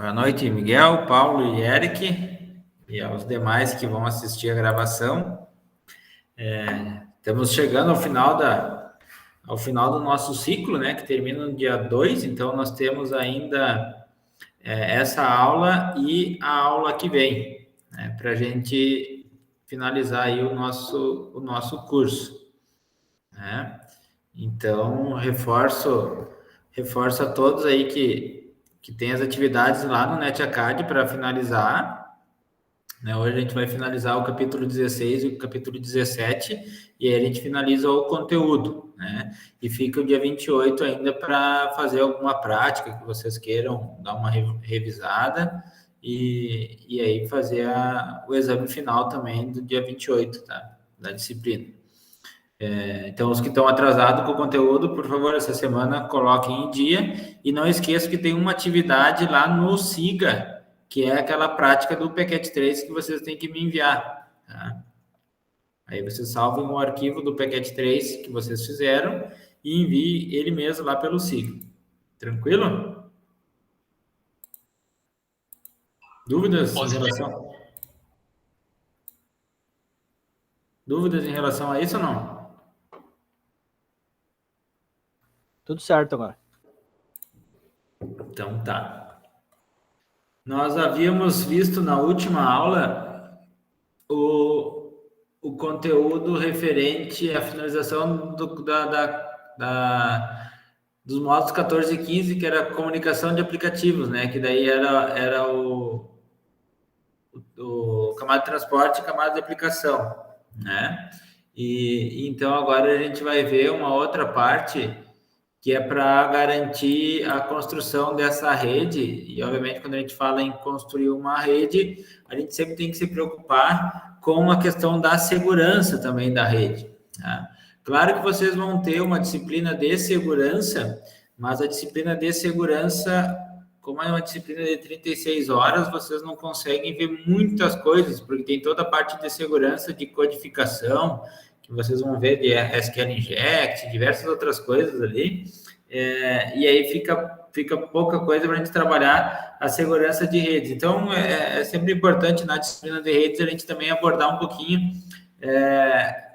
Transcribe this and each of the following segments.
Boa noite, Miguel, Paulo e Eric, e aos demais que vão assistir a gravação. Estamos chegando ao final do nosso ciclo, né, que termina no dia 2, então nós temos ainda essa aula e a aula que vem, né, para a gente finalizar aí o nosso curso, né? Então, reforço a todos aí que tem as atividades lá no NetAcad para finalizar, né? Hoje a gente vai finalizar o capítulo 16 e o capítulo 17, e aí a gente finaliza o conteúdo, né? E fica o dia 28 ainda para fazer alguma prática que vocês queiram dar uma revisada, e aí fazer o exame final também do dia 28, tá? Da disciplina. Então, os que estão atrasados com o conteúdo, por favor, essa semana coloquem em dia, e não esqueçam que tem uma atividade lá no SIGA, que é aquela prática do Packet 3 que vocês têm que me enviar, tá? Aí vocês salvem o arquivo do Packet 3 que vocês fizeram e enviem ele mesmo lá pelo SIGA. Tranquilo? Dúvidas em relação a isso ou não? Tudo certo agora. Então tá. Nós havíamos visto na última aula o conteúdo referente à finalização dos módulos 14 e 15, que era comunicação de aplicativos, né? Que daí era o camada de transporte e camada de aplicação, né? E então agora a gente vai ver uma outra parte que é para garantir a construção dessa rede. E, obviamente, quando a gente fala em construir uma rede, a gente sempre tem que se preocupar com a questão da segurança também da rede, tá? Claro que vocês vão ter uma disciplina de segurança, mas a disciplina de segurança, como é uma disciplina de 36 horas, vocês não conseguem ver muitas coisas, porque tem toda a parte de segurança, de codificação, que vocês vão ver de SQL Inject, diversas outras coisas ali, e aí fica pouca coisa para a gente trabalhar a segurança de redes. Então, é sempre importante na disciplina de redes a gente também abordar um pouquinho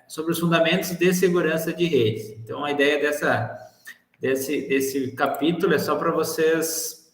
sobre os fundamentos de segurança de redes. Então, a ideia desse capítulo é só para vocês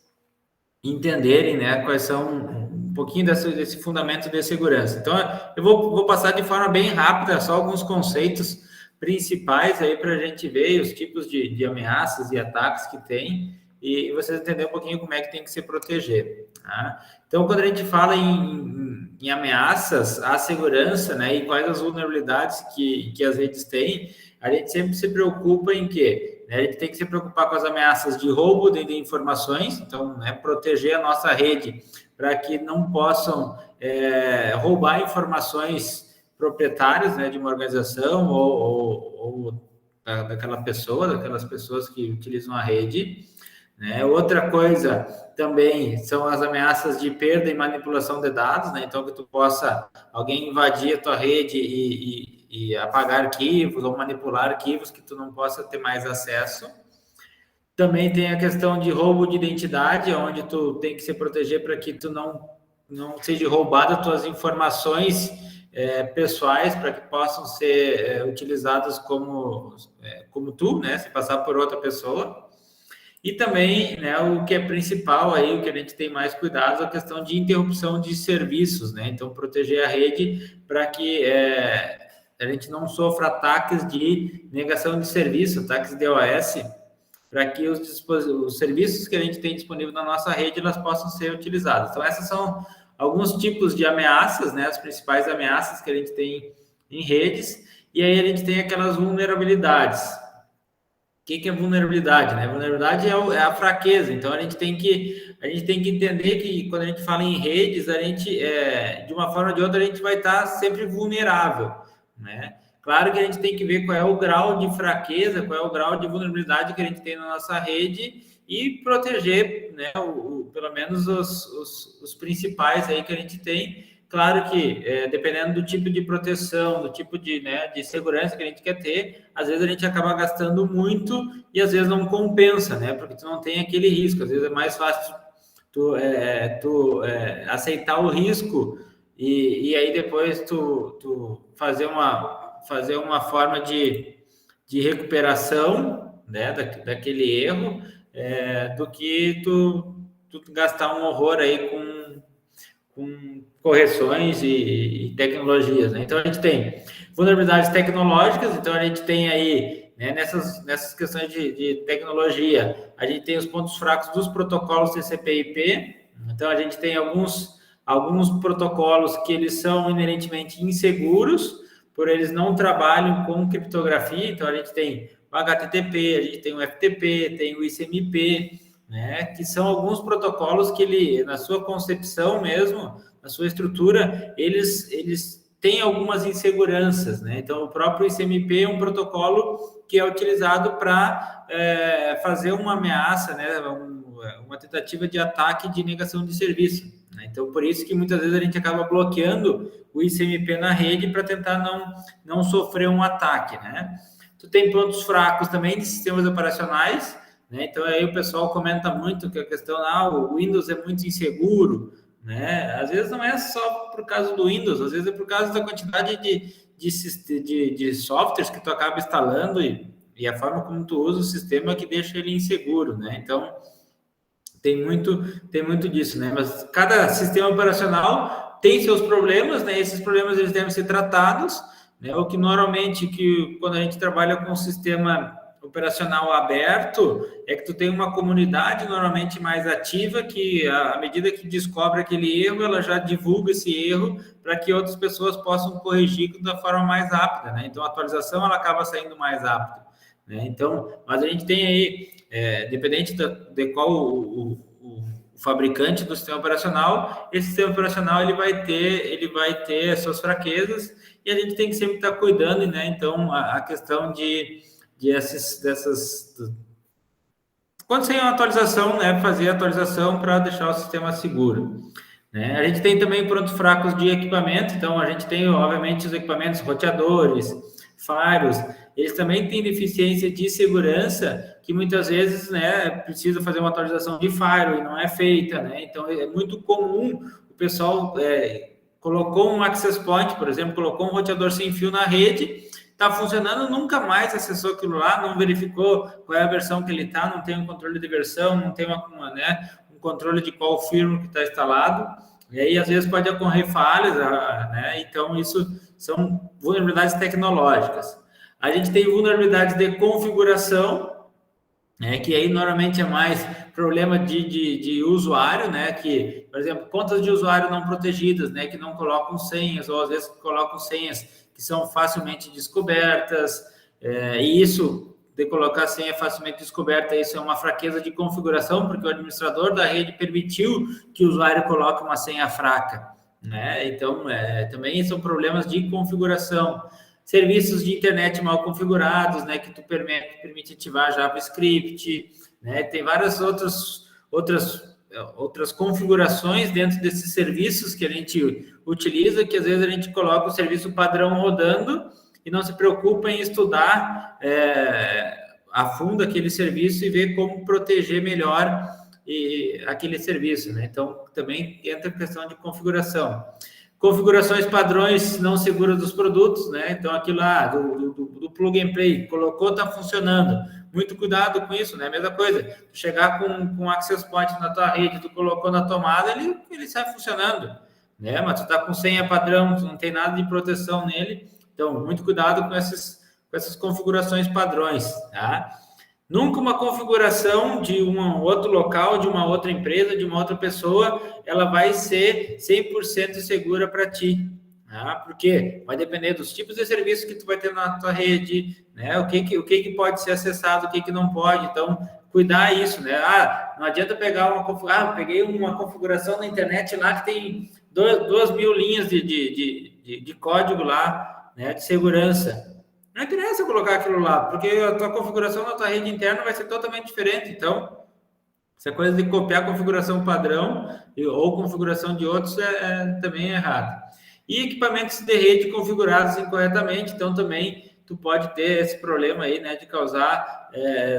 entenderem, né, quais são um pouquinho desse fundamento de segurança. Então, eu vou passar de forma bem rápida só alguns conceitos principais aí para a gente ver os tipos de ameaças e ataques que tem, e vocês entenderem um pouquinho como é que tem que se proteger, tá? Então, quando a gente fala em ameaças à segurança, né, e quais as vulnerabilidades que as redes têm, a gente sempre se preocupa em quê? A gente tem que se preocupar com as ameaças de roubo de informações, então, né, proteger a nossa rede para que não possam roubar informações proprietárias, né, de uma organização ou daquelas pessoas que utilizam a rede, né? Outra coisa também são as ameaças de perda e manipulação de dados, né? Então, que tu possa alguém invadir a tua rede e apagar arquivos ou manipular arquivos que tu não possa ter mais acesso. Também tem a questão de roubo de identidade, onde tu tem que se proteger para que tu não seja roubada tuas informações pessoais, para que possam ser utilizadas como tu, né? Se passar por outra pessoa. E também, né, o que é principal aí, o que a gente tem mais cuidado, é a questão de interrupção de serviços, né? Então, proteger a rede para que a gente não sofra ataques de negação de serviço, ataques de DOS, para que os serviços que a gente tem disponível na nossa rede, elas possam ser utilizadas. Então, essas são alguns tipos de ameaças, né? As principais ameaças que a gente tem em redes, e aí a gente tem aquelas vulnerabilidades. O que é vulnerabilidade, né? Vulnerabilidade é a fraqueza. Então, a gente tem que entender que quando a gente fala em redes, a gente, de uma forma ou de outra, a gente vai estar sempre vulnerável, né? Claro que a gente tem que ver qual é o grau de fraqueza, qual é o grau de vulnerabilidade que a gente tem na nossa rede e proteger, né, pelo menos os principais aí que a gente tem. Claro que, dependendo do tipo de proteção, do tipo de segurança que a gente quer ter, às vezes a gente acaba gastando muito e às vezes não compensa, né? Porque tu não tem aquele risco. Às vezes é mais fácil aceitar o risco e aí depois tu fazer uma forma de recuperação, né, daquele erro, do que tu gastar um horror aí com correções e tecnologias, né? Então a gente tem vulnerabilidades tecnológicas, então a gente tem aí, né, nessas questões de tecnologia, a gente tem os pontos fracos dos protocolos TCP/IP. Então a gente tem alguns protocolos que eles são inerentemente inseguros, por eles não trabalham com criptografia. Então a gente tem o HTTP, a gente tem o FTP, tem o ICMP, né, que são alguns protocolos que ele, na sua concepção mesmo, na sua estrutura, eles têm algumas inseguranças, né? Então, o próprio ICMP é um protocolo que é utilizado para fazer uma ameaça, né, uma tentativa de ataque de negação de serviço, né? Então, por isso que muitas vezes a gente acaba bloqueando o ICMP na rede para tentar não sofrer um ataque, né? Tu tem pontos fracos também de sistemas operacionais, né? Então, aí o pessoal comenta muito que a questão, o Windows é muito inseguro, né? Às vezes não é só por causa do Windows, às vezes é por causa da quantidade de softwares que tu acaba instalando e a forma como tu usa o sistema que deixa ele inseguro, né? Então, tem muito disso, né? Mas cada sistema operacional tem seus problemas, né? Esses problemas eles devem ser tratados, né? O que normalmente, quando a gente trabalha com um sistema operacional aberto, é que tu tem uma comunidade normalmente mais ativa que, à medida que descobre aquele erro, ela já divulga esse erro para que outras pessoas possam corrigir da forma mais rápida, né? Então, a atualização ela acaba saindo mais rápido, né? Então, mas a gente tem aí, dependente de qual o fabricante do sistema operacional, esse sistema operacional ele vai ter suas fraquezas e a gente tem que sempre estar cuidando, né? Então, a questão quando tem uma atualização, né, fazer a atualização para deixar o sistema seguro, né? A gente tem também pontos fracos de equipamento, então a gente tem, obviamente, os equipamentos roteadores, firewalls, eles também têm deficiência de segurança que muitas vezes, né, precisa fazer uma atualização de firewall e não é feita, né? Então é muito comum o pessoal colocou um access point, por exemplo, colocou um roteador sem fio na rede, está funcionando, nunca mais acessou aquilo lá, não verificou qual é a versão que ele está, não tem um controle de versão, não tem um controle de qual firmware que está instalado, e aí às vezes pode ocorrer falhas, né? Então isso são vulnerabilidades tecnológicas. A gente tem vulnerabilidades de configuração, né, que aí normalmente é mais problema de usuário, né, que, por exemplo, contas de usuário não protegidas, né, que não colocam senhas, ou às vezes colocam senhas que são facilmente descobertas, e isso, de colocar senha facilmente descoberta, isso é uma fraqueza de configuração, porque o administrador da rede permitiu que o usuário coloque uma senha fraca, né, então, também são problemas de configuração. Serviços de internet mal configurados, né, que tu permite ativar JavaScript, né, tem várias outras configurações dentro desses serviços que a gente utiliza, que às vezes a gente coloca o serviço padrão rodando e não se preocupa em estudar a fundo aquele serviço e ver como proteger melhor aquele serviço, né? Então, também entra a questão de configuração. Configurações padrões não seguras dos produtos, né? Então, aquilo lá do plug and play, colocou, está funcionando. Muito cuidado com isso, né? Mesma coisa, tu chegar com um access point na tua rede, tu colocou na tomada, ele sai funcionando, né? Mas tu tá com senha padrão, tu não tem nada de proteção nele. Então, muito cuidado com essas configurações padrões, tá? Nunca uma configuração de um outro local, de uma outra empresa, de uma outra pessoa, ela vai ser 100% segura para ti, tá? Porque vai depender dos tipos de serviços que tu vai ter na tua rede, né? O que pode ser acessado, o que não pode. Então, cuidar isso, né? Não adianta pegar peguei uma configuração na internet lá que tem 2.000 linhas de código lá, né, de segurança. Não interessa colocar aquilo lá, porque a tua configuração na tua rede interna vai ser totalmente diferente. Então, essa coisa de copiar a configuração padrão ou configuração de outros também é errado. E equipamentos de rede configurados incorretamente, então também tu pode ter esse problema aí, né, de causar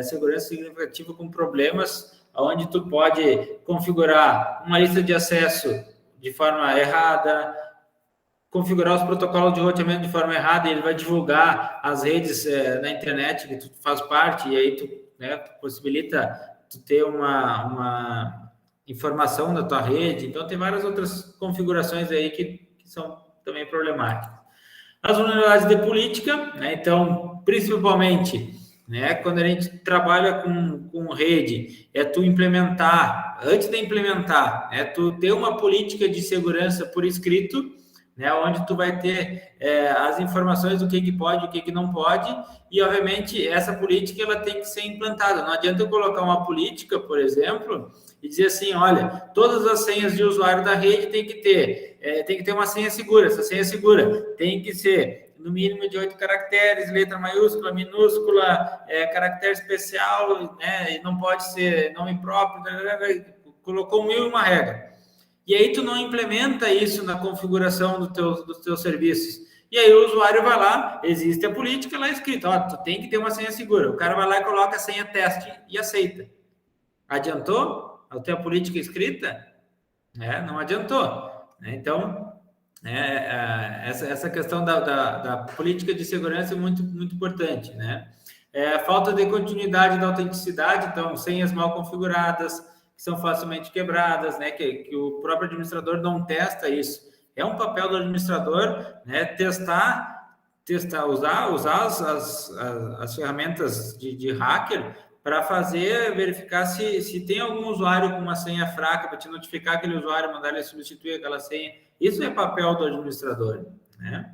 segurança significativa com problemas onde tu pode configurar uma lista de acesso de forma errada, configurar os protocolos de roteamento de forma errada, e ele vai divulgar as redes na internet que tu faz parte, e aí tu, né, possibilita tu ter uma informação da tua rede. Então, tem várias outras configurações aí que são também problemáticas. As vulnerabilidades de política, né, então, principalmente, né, quando a gente trabalha com rede, é tu implementar, antes de implementar, é tu ter uma política de segurança por escrito, né, onde tu vai ter as informações do que pode, o que não pode, e, obviamente, essa política ela tem que ser implantada. Não adianta eu colocar uma política, por exemplo, e dizer assim, olha, todas as senhas de usuário da rede tem que ter uma senha segura. Essa senha segura tem que ser no mínimo de 8 caracteres, letra maiúscula, minúscula, caractere especial, né, e não pode ser nome próprio, colocou 1001 regra. E aí tu não implementa isso na configuração dos teus serviços. E aí o usuário vai lá, existe a política lá escrita, ó, tu tem que ter uma senha segura. O cara vai lá e coloca a senha teste e aceita. Adiantou? A tua política escrita? Não adiantou. Então, essa questão da política de segurança é muito, muito importante, né? A falta de continuidade da autenticidade, então, senhas mal configuradas, que são facilmente quebradas, né? Que o próprio administrador não testa isso. É um papel do administrador, né? Testar, usar as ferramentas de hacker para verificar se tem algum usuário com uma senha fraca, para te notificar aquele usuário, mandar ele substituir aquela senha. Isso é papel do administrador, né?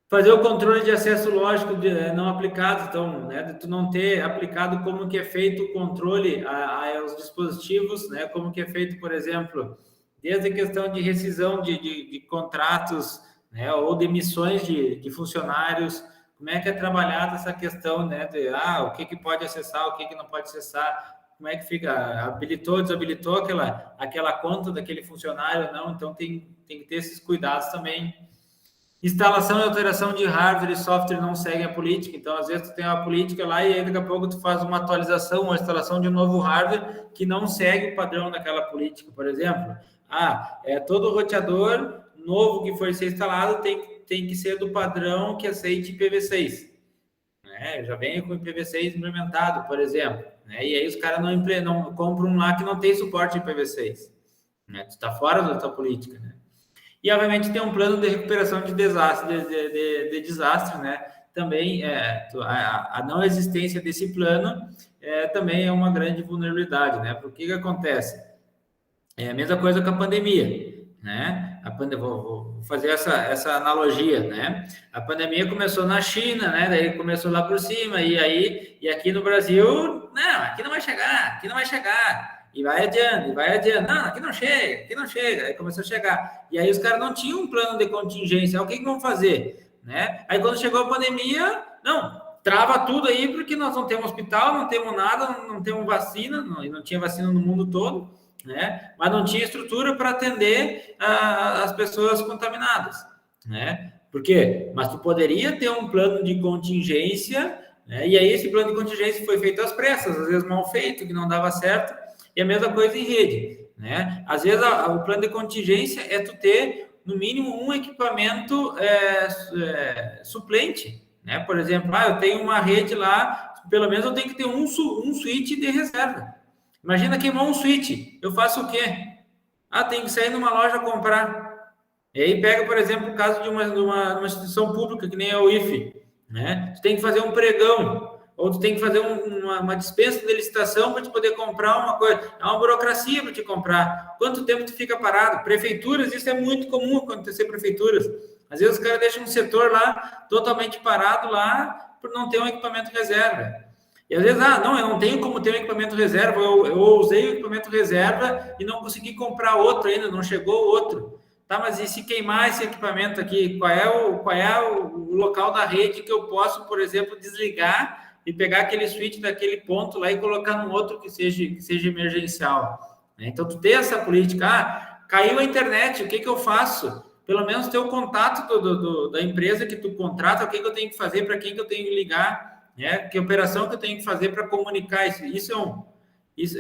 Fazer o controle de acesso lógico não aplicado, então, né, de tu não ter aplicado como que é feito o controle aos dispositivos, né, como que é feito, por exemplo, desde a questão de rescisão de contratos, né, ou demissões de funcionários, como é que é trabalhada essa questão, né, de o que pode acessar, o que não pode acessar, como é que fica, habilitou, desabilitou aquela conta daquele funcionário, não, então tem que ter esses cuidados também. Instalação e alteração de hardware e software não seguem a política, então às vezes tu tem uma política lá e aí daqui a pouco tu faz uma atualização, uma instalação de um novo hardware que não segue o padrão daquela política, por exemplo. Todo roteador novo que for ser instalado tem que ser do padrão que aceite IPv6. Né? Já vem com IPv6 implementado, por exemplo. Né? E aí os caras não compram lá que não tem suporte IPv6. Né? Tu está fora da tua política, né? E, obviamente, tem um plano de recuperação de desastre, né? Também, a não existência desse plano também é uma grande vulnerabilidade, né? Porque o que acontece? É a mesma coisa com a pandemia, né? Vou fazer essa analogia, né? A pandemia começou na China, né? Daí começou lá por cima, e aqui no Brasil, não, aqui não vai chegar. E vai adiando. Não, aqui não chega. Aí começou a chegar. E aí os caras não tinham um plano de contingência. O que vão fazer? Né? Aí quando chegou a pandemia, não, trava tudo aí, porque nós não temos hospital, não temos nada, não temos vacina, não tinha vacina no mundo todo, né? Mas não tinha estrutura para atender as pessoas contaminadas, né? Por quê? Mas tu poderia ter um plano de contingência, né? E aí esse plano de contingência foi feito às pressas, às vezes mal feito, que não dava certo. E a mesma coisa em rede, né? Às vezes o plano de contingência é tu ter no mínimo um equipamento suplente, né? Por exemplo, eu tenho uma rede lá, pelo menos eu tenho que ter um switch de reserva. Imagina queimar um switch, eu faço o quê? Tem que sair numa loja comprar. E aí pega, por exemplo, o caso de uma instituição pública que nem a UIF, né? Tu tem que fazer um pregão, ou tu tem que fazer uma dispensa de licitação para te poder comprar uma coisa. É uma burocracia para te comprar. Quanto tempo tu fica parado? Prefeituras, isso é muito comum acontecer prefeituras. Às vezes os caras deixam um setor lá totalmente parado lá por não ter um equipamento reserva. E às vezes, não, eu não tenho como ter um equipamento reserva, eu usei o equipamento reserva e não consegui comprar outro ainda, não chegou outro. Tá, mas e se queimar esse equipamento aqui? Qual é o local da rede que eu posso, por exemplo, desligar e pegar aquele switch daquele ponto lá e colocar no outro que seja emergencial? Então, tu tem essa política, caiu a internet, o que eu faço? Pelo menos ter o contato da empresa que tu contrata, o que eu tenho que fazer, para quem que eu tenho que ligar, né? Que operação que eu tenho que fazer para comunicar isso? Isso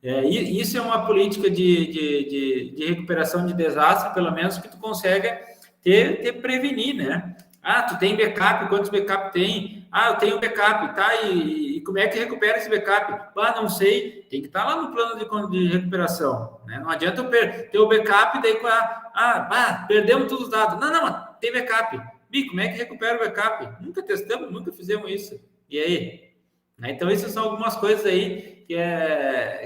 isso é uma política de recuperação de desastre, pelo menos que tu consegue prevenir, né? Ah, tu tem backup, quantos backup tem? Ah, eu tenho backup, tá? E como é que recupera esse backup? Ah, não sei, tem que estar lá no plano de recuperação, né? Não adianta eu ter o backup, daí perdemos todos os dados. Não, tem backup. Como é que recupera o backup? Nunca testamos, nunca fizemos isso. E aí? Então, essas são algumas coisas aí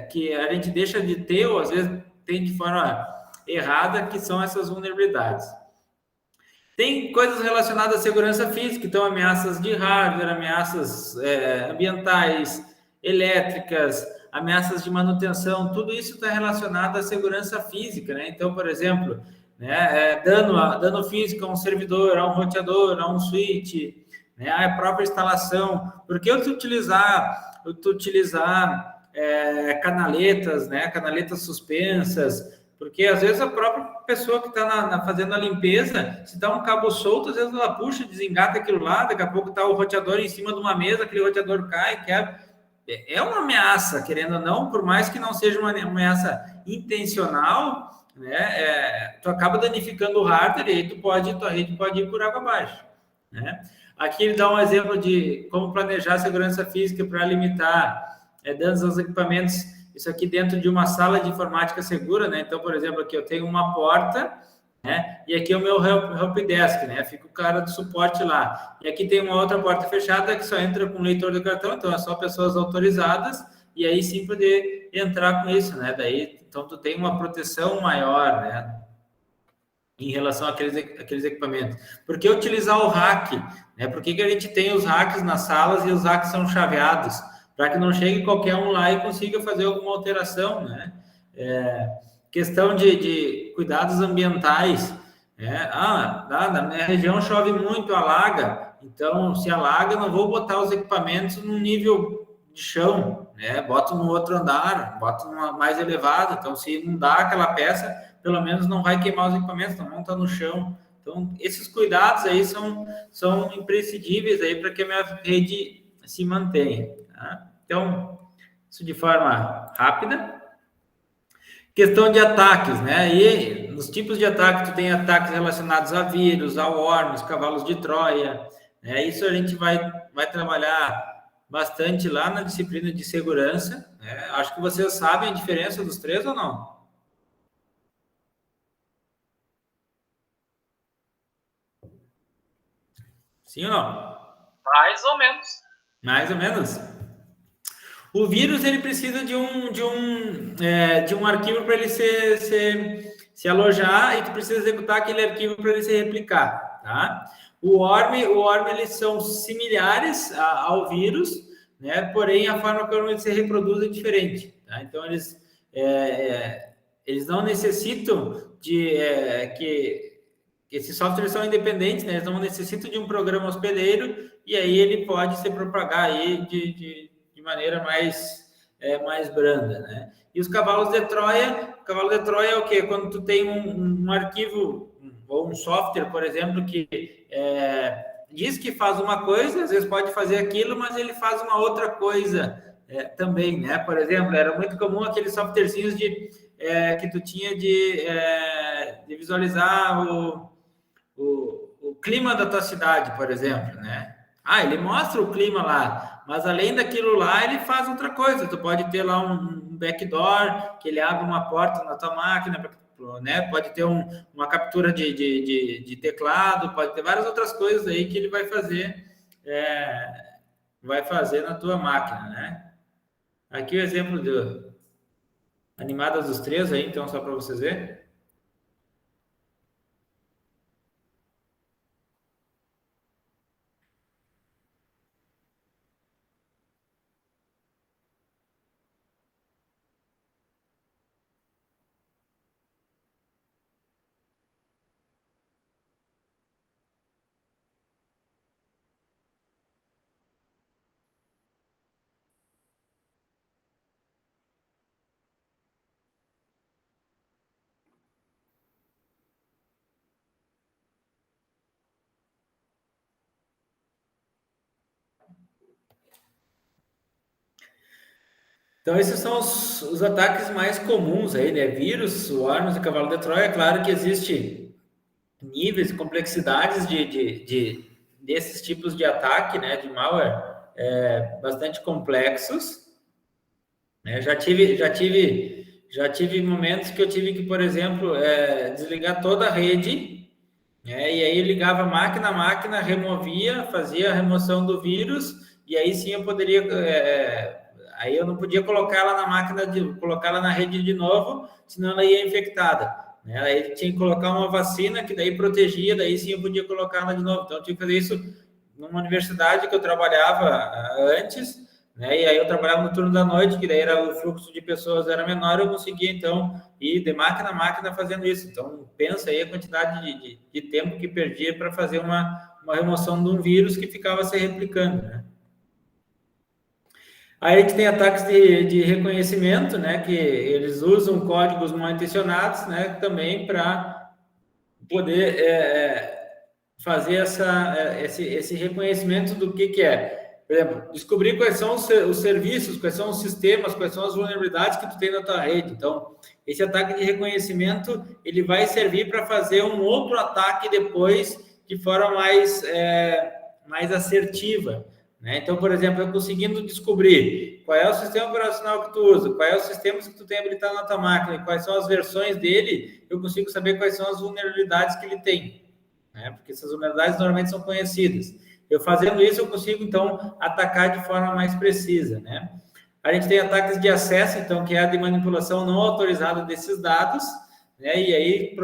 que a gente deixa de ter, ou às vezes tem de forma errada, que são essas vulnerabilidades. Tem coisas relacionadas à segurança física, então ameaças de hardware, ameaças ambientais, elétricas, ameaças de manutenção, tudo isso está relacionado à segurança física, né? Então, por exemplo, né, dano físico a um servidor, a um roteador, a um switch, né, a própria instalação. Porque eu utilizar canaletas, né, canaletas suspensas, porque às vezes a própria pessoa que está fazendo a limpeza, se dá um cabo solto, às vezes ela puxa, desengata aquilo lá, daqui a pouco está o roteador em cima de uma mesa, aquele roteador cai, quebra. É uma ameaça, querendo ou não, por mais que não seja uma ameaça intencional, né? Tu acaba danificando o hardware e aí tua rede pode ir por água abaixo, né? Aqui ele dá um exemplo de como planejar a segurança física para limitar danos aos equipamentos. Isso aqui dentro de uma sala de informática segura, né? Então, por exemplo, aqui eu tenho uma porta, né? E aqui é o meu helpdesk, né? Fica o cara do suporte lá. E aqui tem uma outra porta fechada que só entra com leitor do cartão, então é só pessoas autorizadas e aí sim poder entrar com isso, né? Daí, então tu tem uma proteção maior, né? Em relação àqueles equipamentos. Por que utilizar o hack? Né? Por que a gente tem os hacks nas salas e os hacks são chaveados? Para que não chegue qualquer um lá e consiga fazer alguma alteração, né? Questão de cuidados ambientais. Na minha região chove muito, alaga. Então, se alaga, não vou botar os equipamentos no nível de chão, né? Boto no outro andar, boto numa mais elevado. Então, se não dá aquela peça, pelo menos não vai queimar os equipamentos, não está no chão. Então, esses cuidados aí são imprescindíveis aí para que a minha rede se mantenha. Tá? Então, isso de forma rápida. Questão de ataques, né? E nos tipos de ataque, tu tem ataques relacionados a vírus, a worms, cavalos de Troia, né? Isso a gente vai trabalhar bastante lá na disciplina de segurança, né? Acho que vocês sabem a diferença dos três ou não? Sim ou não? Mais ou menos. Mais ou menos. O vírus ele precisa de um arquivo para ele se alojar e tu precisa executar aquele arquivo para ele se replicar, tá? O worm eles são similares ao vírus, né? Porém a forma como ele se reproduz é diferente, tá? Então eles não necessitam que esses softwares são independentes, né? Eles não necessitam de um programa hospedeiro e aí ele pode se propagar aí de maneira mais branda, né? E os cavalos de Troia, o cavalo de Troia é o quê? Quando tu tem um arquivo ou um software, por exemplo, que diz que faz uma coisa, às vezes pode fazer aquilo, mas ele faz uma outra coisa também, né? Por exemplo, era muito comum aqueles softwarezinhos que tu tinha de visualizar o clima da tua cidade, por exemplo, né? Ele mostra o clima lá, mas além daquilo lá, ele faz outra coisa. Tu pode ter lá um backdoor, que ele abre uma porta na tua máquina, né? Pode ter uma captura de teclado, pode ter várias outras coisas aí que ele vai fazer na tua máquina, né? Aqui o exemplo animadas dos três aí, então, só para vocês verem. Então, esses são os ataques mais comuns aí, né? Vírus, worms e cavalo de Troia. É claro que existe níveis, complexidades desses tipos de ataque, né? De malware, bastante complexos. Né? Já tive momentos que eu tive que, por exemplo, desligar toda a rede, né? E aí ligava máquina a máquina, removia, fazia a remoção do vírus, e aí sim eu poderia... aí eu não podia colocar ela na máquina, colocar ela na rede de novo, senão ela ia infectada. Né? Aí tinha que colocar uma vacina que daí protegia, daí sim eu podia colocar ela de novo. Então eu tinha que fazer isso numa universidade que eu trabalhava antes, né? E aí eu trabalhava no turno da noite, que daí o fluxo de pessoas era menor, eu conseguia então ir de máquina a máquina fazendo isso. Então pensa aí a quantidade de tempo que perdia para fazer uma remoção de um vírus que ficava se replicando, né? Aí a gente tem ataques de reconhecimento, né, que eles usam códigos mal intencionados, né, também para poder fazer esse reconhecimento do que é. Por exemplo, descobrir quais são os serviços, quais são os sistemas, quais são as vulnerabilidades que tu tem na tua rede. Então, esse ataque de reconhecimento, ele vai servir para fazer um outro ataque depois de forma mais assertiva. Né? Então, por exemplo, eu conseguindo descobrir qual é o sistema operacional que tu usa, qual é o sistema que tu tem habilitado na tua máquina e quais são as versões dele, eu consigo saber quais são as vulnerabilidades que ele tem, né? Porque essas vulnerabilidades normalmente são conhecidas. Eu fazendo isso, eu consigo, então, atacar de forma mais precisa, né? A gente tem ataques de acesso, então, que é a de manipulação não autorizada desses dados, né? E aí,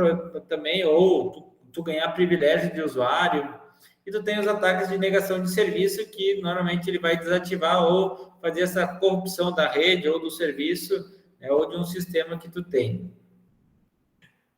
também, ou tu ganhar privilégio de usuário. E tu tem os ataques de negação de serviço, que normalmente ele vai desativar ou fazer essa corrupção da rede ou do serviço, né, ou de um sistema que tu tem.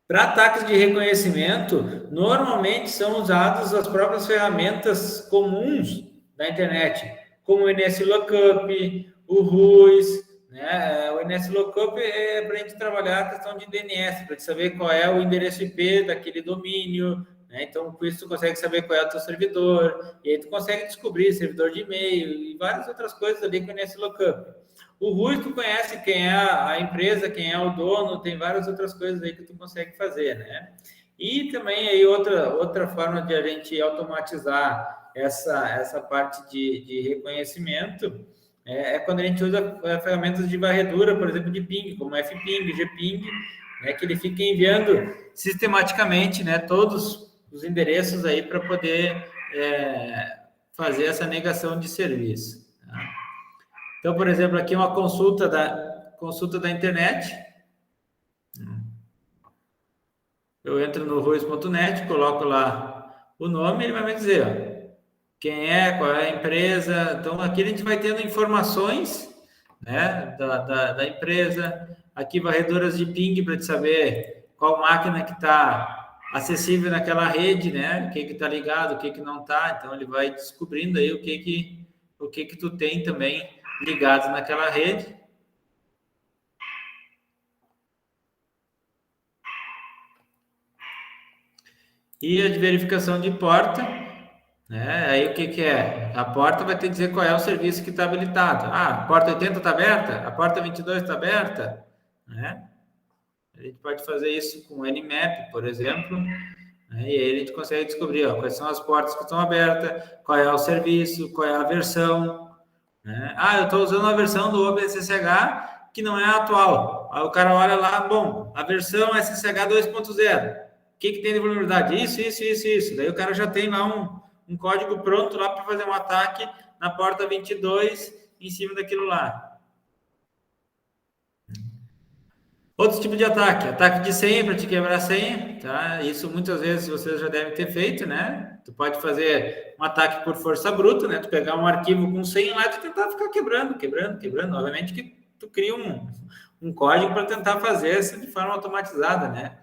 Para ataques de reconhecimento, normalmente são usadas as próprias ferramentas comuns da internet, como o NSLookup, o RUIS, né? O NSLookup é para a gente trabalhar a questão de DNS, para saber qual é o endereço IP daquele domínio, né? Então, com isso, tu consegue saber qual é o teu servidor, e aí tu consegue descobrir servidor de e-mail e várias outras coisas ali com o NSLookup. O RUIS, tu conhece quem é a empresa, quem é o dono, tem várias outras coisas aí que tu consegue fazer, né? E também aí outra forma de a gente automatizar essa parte de reconhecimento quando a gente usa ferramentas de varredura, por exemplo, de ping, como fping, gping, né, que ele fica enviando sistematicamente, né, todos os endereços aí para poder fazer essa negação de serviço. Tá? Então, por exemplo, aqui uma consulta da internet. Eu entro no ruis.net, coloco lá o nome, ele vai me dizer, ó, quem é, qual é a empresa. Então, aqui a gente vai tendo informações, né, da empresa. Aqui, varredoras de ping para te saber qual máquina que está acessível naquela rede, né, o que está ligado, o que não está. Então, ele vai descobrindo aí o que tu tem também ligado naquela rede. E a de verificação de porta, né? Aí o que é? A porta vai ter que dizer qual é o serviço que está habilitado. Ah, a porta 80 está aberta? A porta 22 está aberta? Né? A gente pode fazer isso com o Nmap, por exemplo, né? E aí a gente consegue descobrir quais são as portas que estão abertas, qual é o serviço, qual é a versão. Né? Ah, eu estou usando a versão do OpenSSH que não é a atual. Aí o cara olha lá, bom, a versão SSH 2.0. O que tem de vulnerabilidade? Isso. Daí o cara já tem lá um código pronto lá para fazer um ataque na porta 22 em cima daquilo lá. Outro tipo de ataque de senha para te quebrar a senha, tá? Isso muitas vezes vocês já devem ter feito, né? Tu pode fazer um ataque por força bruta, né? Tu pegar um arquivo com senha lá e tu tentar ficar quebrando. Obviamente que tu cria um código para tentar fazer isso de forma automatizada, né?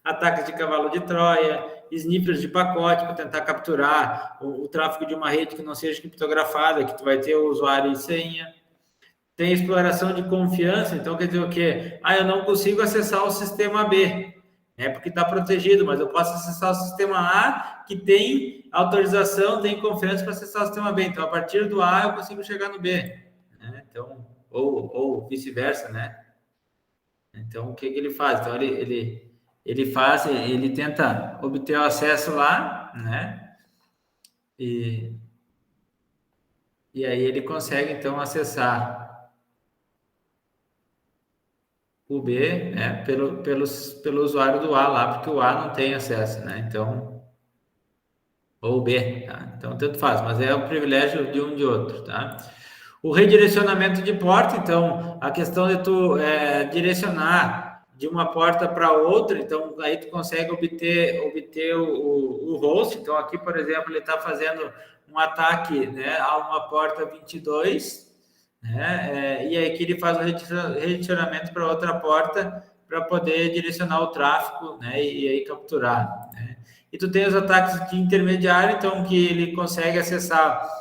Ataques de cavalo de Troia, sniffers de pacote para tentar capturar o tráfego de uma rede que não seja criptografada, que tu vai ter o usuário e senha. Tem exploração de confiança, então quer dizer o quê? Eu não consigo acessar o sistema B, né? Porque está protegido, mas eu posso acessar o sistema A, que tem autorização, tem confiança para acessar o sistema B. Então, a partir do A, eu consigo chegar no B. Né? Então, ou vice-versa, né? Então, o que ele faz? Então, ele tenta obter o acesso lá, né? E aí ele consegue, então, acessar o B, né? Pelo usuário do A lá, porque o A não tem acesso, né? Então, ou B, tá? Então, tanto faz, mas é o privilégio de um de outro, tá? O redirecionamento de porta, então, a questão de tu direcionar de uma porta para outra, então, aí tu consegue obter o host. Então, aqui, por exemplo, ele está fazendo um ataque, né, a uma porta 22, né, e aí que ele faz o redirecionamento para outra porta para poder direcionar o tráfego, né, e aí capturar, né. E tu tem os ataques de intermediário, então, que ele consegue acessar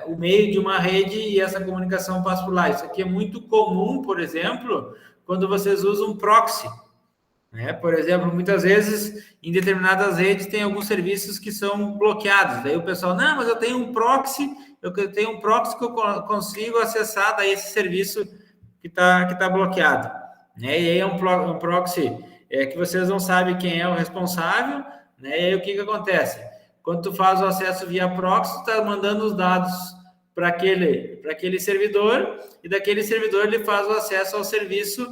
o meio de uma rede e essa comunicação passa por lá. Isso aqui é muito comum, por exemplo, quando vocês usam proxy, né? Por exemplo, muitas vezes, em determinadas redes, tem alguns serviços que são bloqueados. Daí o pessoal, não, mas eu tenho um proxy que eu consigo acessar daí esse serviço que tá bloqueado, né? E aí é um proxy que vocês não sabem quem é o responsável, né? E aí o que acontece? Quando tu faz o acesso via proxy, tu está mandando os dados para aquele servidor, e daquele servidor ele faz o acesso ao serviço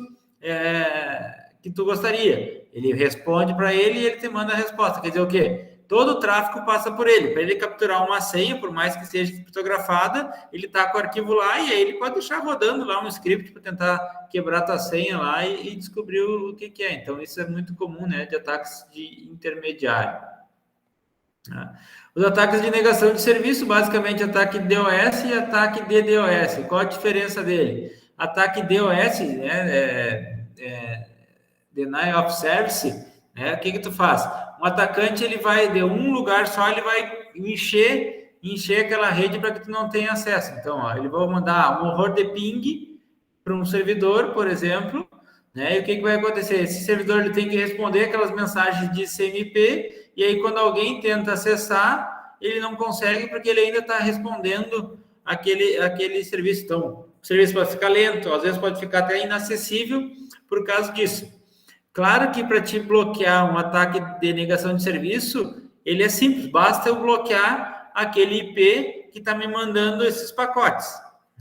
que tu gostaria. Ele responde para ele e ele te manda a resposta. Quer dizer o quê? Todo o tráfego passa por ele. Para ele capturar uma senha, por mais que seja criptografada, ele está com o arquivo lá e aí ele pode deixar rodando lá um script para tentar quebrar a tua senha lá e descobrir o que é. Então, isso é muito comum, né, de ataques de intermediário. Os ataques de negação de serviço, basicamente ataque DOS e ataque DDoS. Qual a diferença dele? Ataque DOS, né, Denial of Service, né, o que tu faz? Um atacante, ele vai, de um lugar só, ele vai encher aquela rede para que tu não tenha acesso. Então, ó, ele vai mandar um horror de ping para um servidor, por exemplo, né, e o que vai acontecer? Esse servidor ele tem que responder aquelas mensagens de CMP, e aí quando alguém tenta acessar, ele não consegue porque ele ainda está respondendo aquele serviço. Então, o serviço pode ficar lento, às vezes pode ficar até inacessível por causa disso. Claro que para te bloquear um ataque de negação de serviço, ele é simples, basta eu bloquear aquele IP que está me mandando esses pacotes,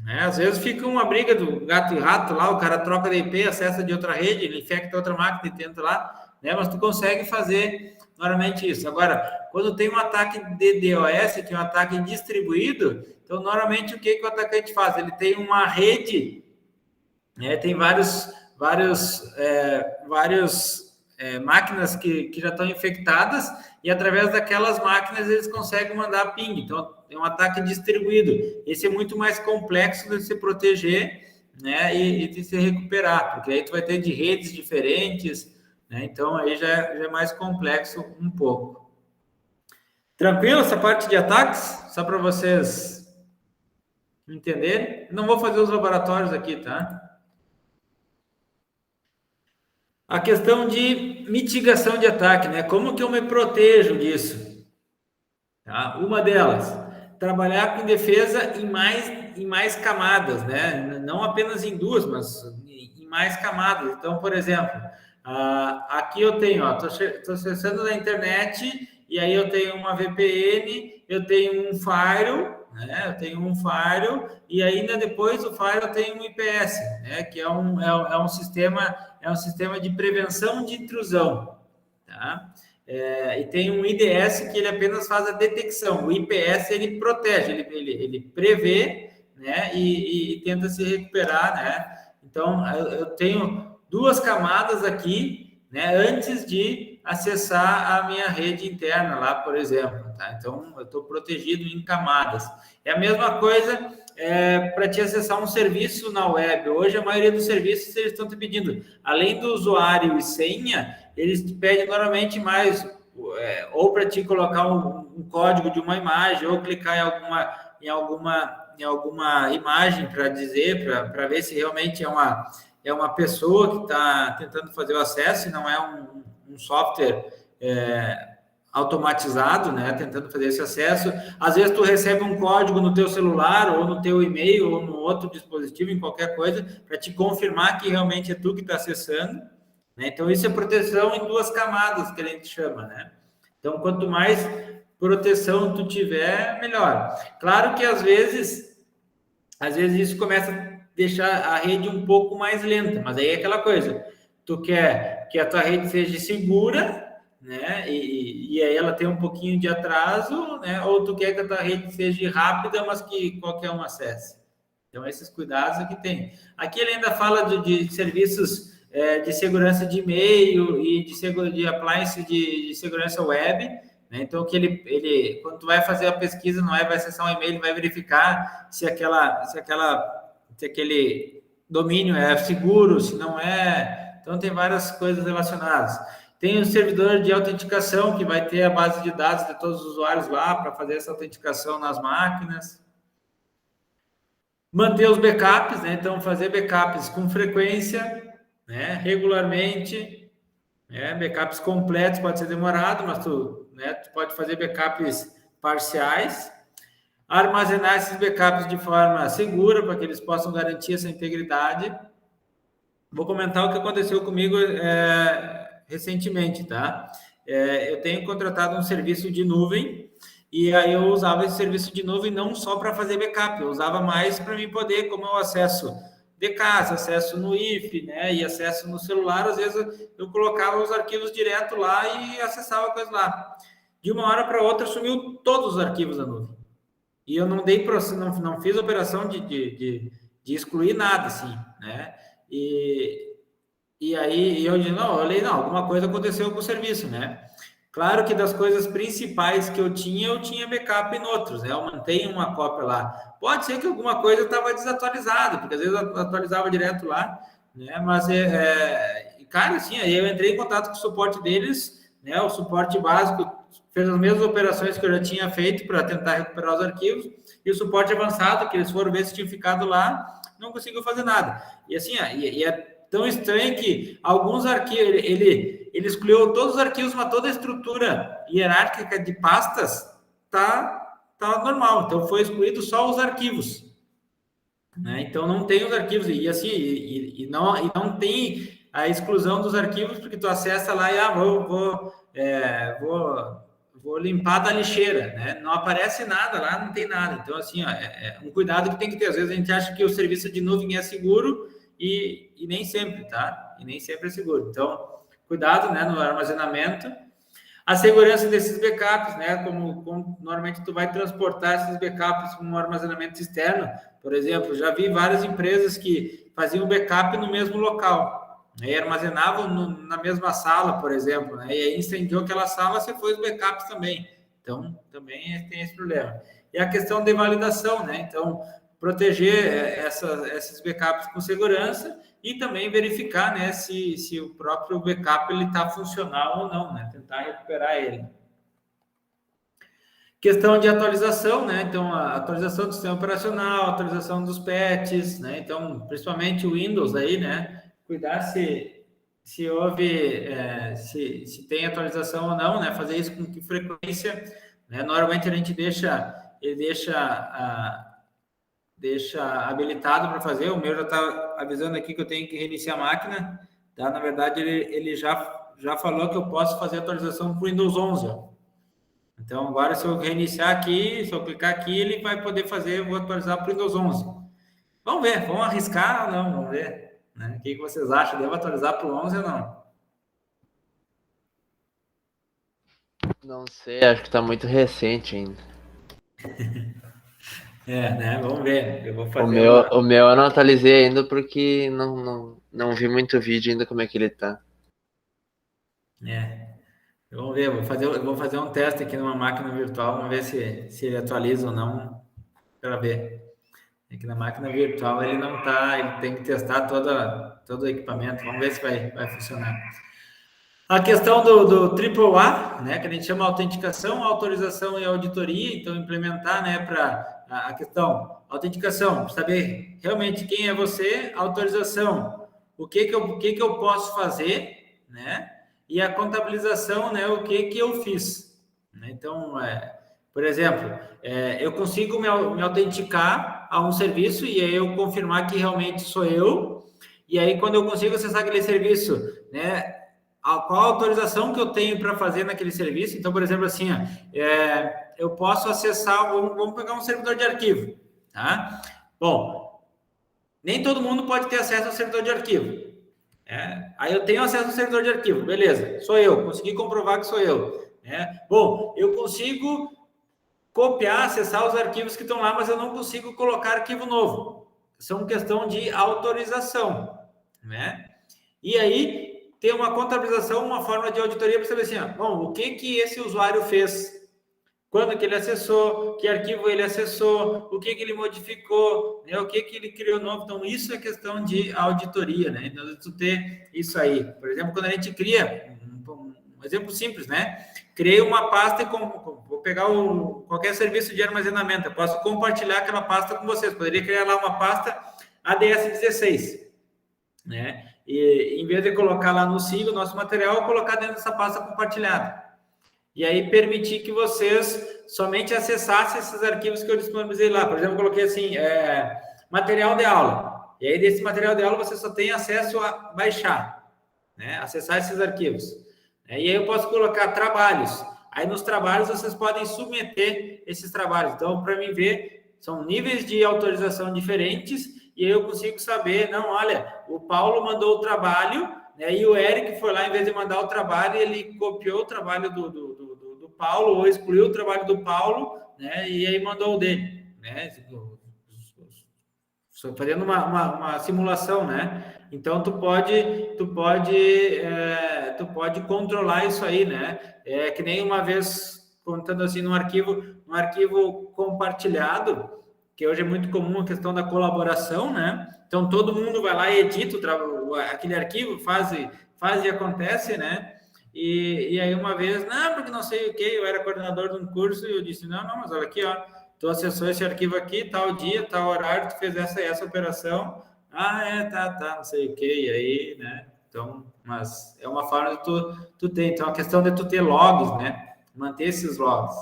né? Às vezes fica uma briga do gato e rato lá, o cara troca de IP, acessa de outra rede, ele infecta outra máquina e tenta lá, né? Mas tu consegue fazer normalmente isso. Agora, quando tem um ataque de DDoS, que é um ataque distribuído, então normalmente o que o atacante faz? Ele tem uma rede, né? Tem várias máquinas que já estão infectadas, e através daquelas máquinas eles conseguem mandar ping. Então, é um ataque distribuído. Esse é muito mais complexo de se proteger, né, e de se recuperar, porque aí tu vai ter de redes diferentes, né, então aí já é mais complexo um pouco. Tranquilo essa parte de ataques? Só para vocês entenderem. Não vou fazer os laboratórios aqui, tá? A questão de mitigação de ataque, né? Como que eu me protejo disso? Tá? Uma delas, trabalhar com defesa em mais camadas, né? Não apenas em duas, mas em mais camadas. Então, por exemplo, aqui eu tenho, estou acessando na internet e aí eu tenho uma VPN, eu tenho um firewall, né? Eu tenho um firewall e ainda depois do firewall eu tenho um IPS, né? Que é um sistema de prevenção de intrusão, tá? E tem um IDS que ele apenas faz a detecção. O IPS ele protege, ele prevê, né? E tenta se recuperar, né? Então eu tenho duas camadas aqui, né? Antes de acessar a minha rede interna lá, por exemplo, tá? Então eu estou protegido em camadas. É a mesma coisa para te acessar um serviço na web. Hoje, a maioria dos serviços eles estão te pedindo, além do usuário e senha, eles te pedem normalmente mais, ou para te colocar um código de uma imagem, ou clicar em alguma imagem para dizer, para ver se realmente é uma pessoa que está tentando fazer o acesso e não é um software automatizado, né, tentando fazer esse acesso. Às vezes tu recebe um código no teu celular ou no teu e-mail ou no outro dispositivo, em qualquer coisa, para te confirmar que realmente é tu que está acessando, né? Então isso é proteção em 2 camadas que a gente chama, né? Então quanto mais proteção tu tiver, melhor. Claro que às vezes isso começa a deixar a rede um pouco mais lenta, mas aí é aquela coisa, tu quer que a tua rede seja segura, né? E aí ela tem um pouquinho de atraso, né? Ou tu quer que a tua rede seja rápida, mas que qualquer um acesse. Então, esses cuidados aqui tem. Aqui ele ainda fala de serviços de segurança de e-mail e de appliance de segurança web, né? Então, que ele, quando tu vai fazer a pesquisa, não vai acessar um e-mail, vai verificar se aquele domínio é seguro, se não é. Então, tem várias coisas relacionadas. Tem o servidor de autenticação, que vai ter a base de dados de todos os usuários lá para fazer essa autenticação nas máquinas. Manter os backups, né? Então, fazer backups com frequência, né? Regularmente. Backups completos pode ser demorado, mas tu pode fazer backups parciais. Armazenar esses backups de forma segura, para que eles possam garantir essa integridade. Vou comentar o que aconteceu comigo recentemente, tá? Eu tenho contratado um serviço de nuvem e aí eu usava esse serviço de nuvem não só para fazer backup, eu usava mais para mim poder, como eu acesso de casa, acesso no IF, né, e acesso no celular, às vezes eu colocava os arquivos direto lá e acessava coisa lá. De uma hora para outra sumiu todos os arquivos da nuvem. E eu não fiz operação de excluir nada, assim, né? E aí eu disse, não, alguma coisa aconteceu com o serviço, né? Claro que das coisas principais que eu tinha backup em outros, né? Eu mantenho uma cópia lá. Pode ser que alguma coisa estava desatualizada, porque às vezes eu atualizava direto lá, né? Mas, cara, assim, aí eu entrei em contato com o suporte deles, né? O suporte básico fez as mesmas operações que eu já tinha feito para tentar recuperar os arquivos, e o suporte avançado, que eles foram ver se tinha ficado lá, não conseguiu fazer nada. E assim, é tão estranho que alguns arquivos, ele excluiu todos os arquivos, mas toda a estrutura hierárquica de pastas tá normal. Então, foi excluído só os arquivos, né? Então, não tem os arquivos. E assim, e não tem a exclusão dos arquivos, porque tu acessa lá e vou limpar da lixeira, né? Não aparece nada lá, não tem nada. Então, assim, é um cuidado que tem que ter. Às vezes a gente acha que o serviço de nuvem é seguro e nem sempre, tá? E nem sempre é seguro. Então, cuidado, né, no armazenamento. A segurança desses backups, né? Como normalmente tu vai transportar esses backups para um armazenamento externo. Por exemplo, já vi várias empresas que faziam backup no mesmo local. Aí armazenavam na mesma sala, por exemplo, né? E aí incendiou aquela sala, você foi os backups também. Então, também tem esse problema. E a questão de validação, né? Então, proteger esses backups com segurança e também verificar, né, se o próprio backup ele está funcional ou não, né? Tentar recuperar ele. Questão de atualização, né? Então, a atualização do sistema operacional, atualização dos patches, né? Então, principalmente o Windows aí, né? Cuidar se houve, se tem atualização ou não, né? Fazer isso com que frequência, né? Normalmente a gente deixa habilitado para fazer. O meu já está avisando aqui que eu tenho que reiniciar a máquina, tá? Na verdade, ele já falou que eu posso fazer atualização para o Windows 11, ó. Então, agora, se eu reiniciar aqui, se eu clicar aqui, ele vai poder fazer, eu vou atualizar para o Windows 11. Vamos ver, vamos arriscar ou não, vamos ver, né? O que vocês acham? Devo atualizar para o 11 ou não? Não sei, acho que está muito recente ainda. Né? Vamos ver. Eu vou fazer o meu eu não atualizei ainda porque não vi muito vídeo ainda como é que ele tá. Vamos ver, eu vou fazer um teste aqui numa máquina virtual, vamos ver se ele atualiza ou não, para ver. Aqui na máquina virtual ele não tá, ele tem que testar todo o equipamento, vamos ver se vai funcionar. A questão do AAA, né, que a gente chama autenticação, autorização e auditoria, então implementar, né, para a questão autenticação, saber realmente quem é você, autorização, o que eu posso fazer, né, e a contabilização, né, o que eu fiz, Então, por exemplo, eu consigo me autenticar a um serviço e aí eu confirmar que realmente sou eu, e aí quando eu consigo acessar aquele serviço, né, qual a autorização que eu tenho para fazer naquele serviço. Então, por exemplo, assim, eu posso acessar, vamos pegar um servidor de arquivo, tá? Bom, nem todo mundo pode ter acesso ao servidor de arquivo. Aí eu tenho acesso ao servidor de arquivo, beleza, sou eu, consegui comprovar que sou eu. Bom, eu consigo copiar, acessar os arquivos que estão lá, mas eu não consigo colocar arquivo novo. São questão de autorização, né? E aí tem uma contabilização, uma forma de auditoria para saber assim, bom, o que esse usuário fez? Quando que ele acessou, que arquivo ele acessou, o que ele modificou, né? O que ele criou novo. Então, isso é questão de auditoria, né? Então, tu ter isso aí. Por exemplo, quando a gente cria, um exemplo simples, né? Criei uma pasta e vou pegar qualquer serviço de armazenamento, eu posso compartilhar aquela pasta com vocês. Poderia criar lá uma pasta ADS 16, né? E em vez de colocar lá no SIG o nosso material, eu colocar dentro dessa pasta compartilhada. E aí permitir que vocês somente acessassem esses arquivos que eu disponibilizei lá. Por exemplo, eu coloquei assim, material de aula. E aí desse material de aula você só tem acesso a baixar, né? Acessar esses arquivos. E aí eu posso colocar trabalhos. Aí nos trabalhos vocês podem submeter esses trabalhos. Então, para mim ver, são níveis de autorização diferentes e aí eu consigo saber, não, olha, o Paulo mandou o trabalho, né, e o Eric foi lá, em vez de mandar o trabalho, ele copiou o trabalho do Paulo ou excluiu o trabalho do Paulo, né, e aí mandou o dele, né, fazendo uma simulação, né? Então tu pode controlar isso aí, né? Que nem uma vez contando assim num arquivo compartilhado, que hoje é muito comum a questão da colaboração, né? Então todo mundo vai lá e edita aquele arquivo, faz e acontece, né? E aí uma vez, não, porque não sei o que, eu era coordenador de um curso e eu disse, não, mas olha aqui, ó, tu acessou esse arquivo aqui, tal dia, tal horário, tu fez essa operação. Tá, não sei o que, e aí, né? Então, mas é uma forma de tu ter. Então, a questão de tu ter logs, né? Manter esses logs.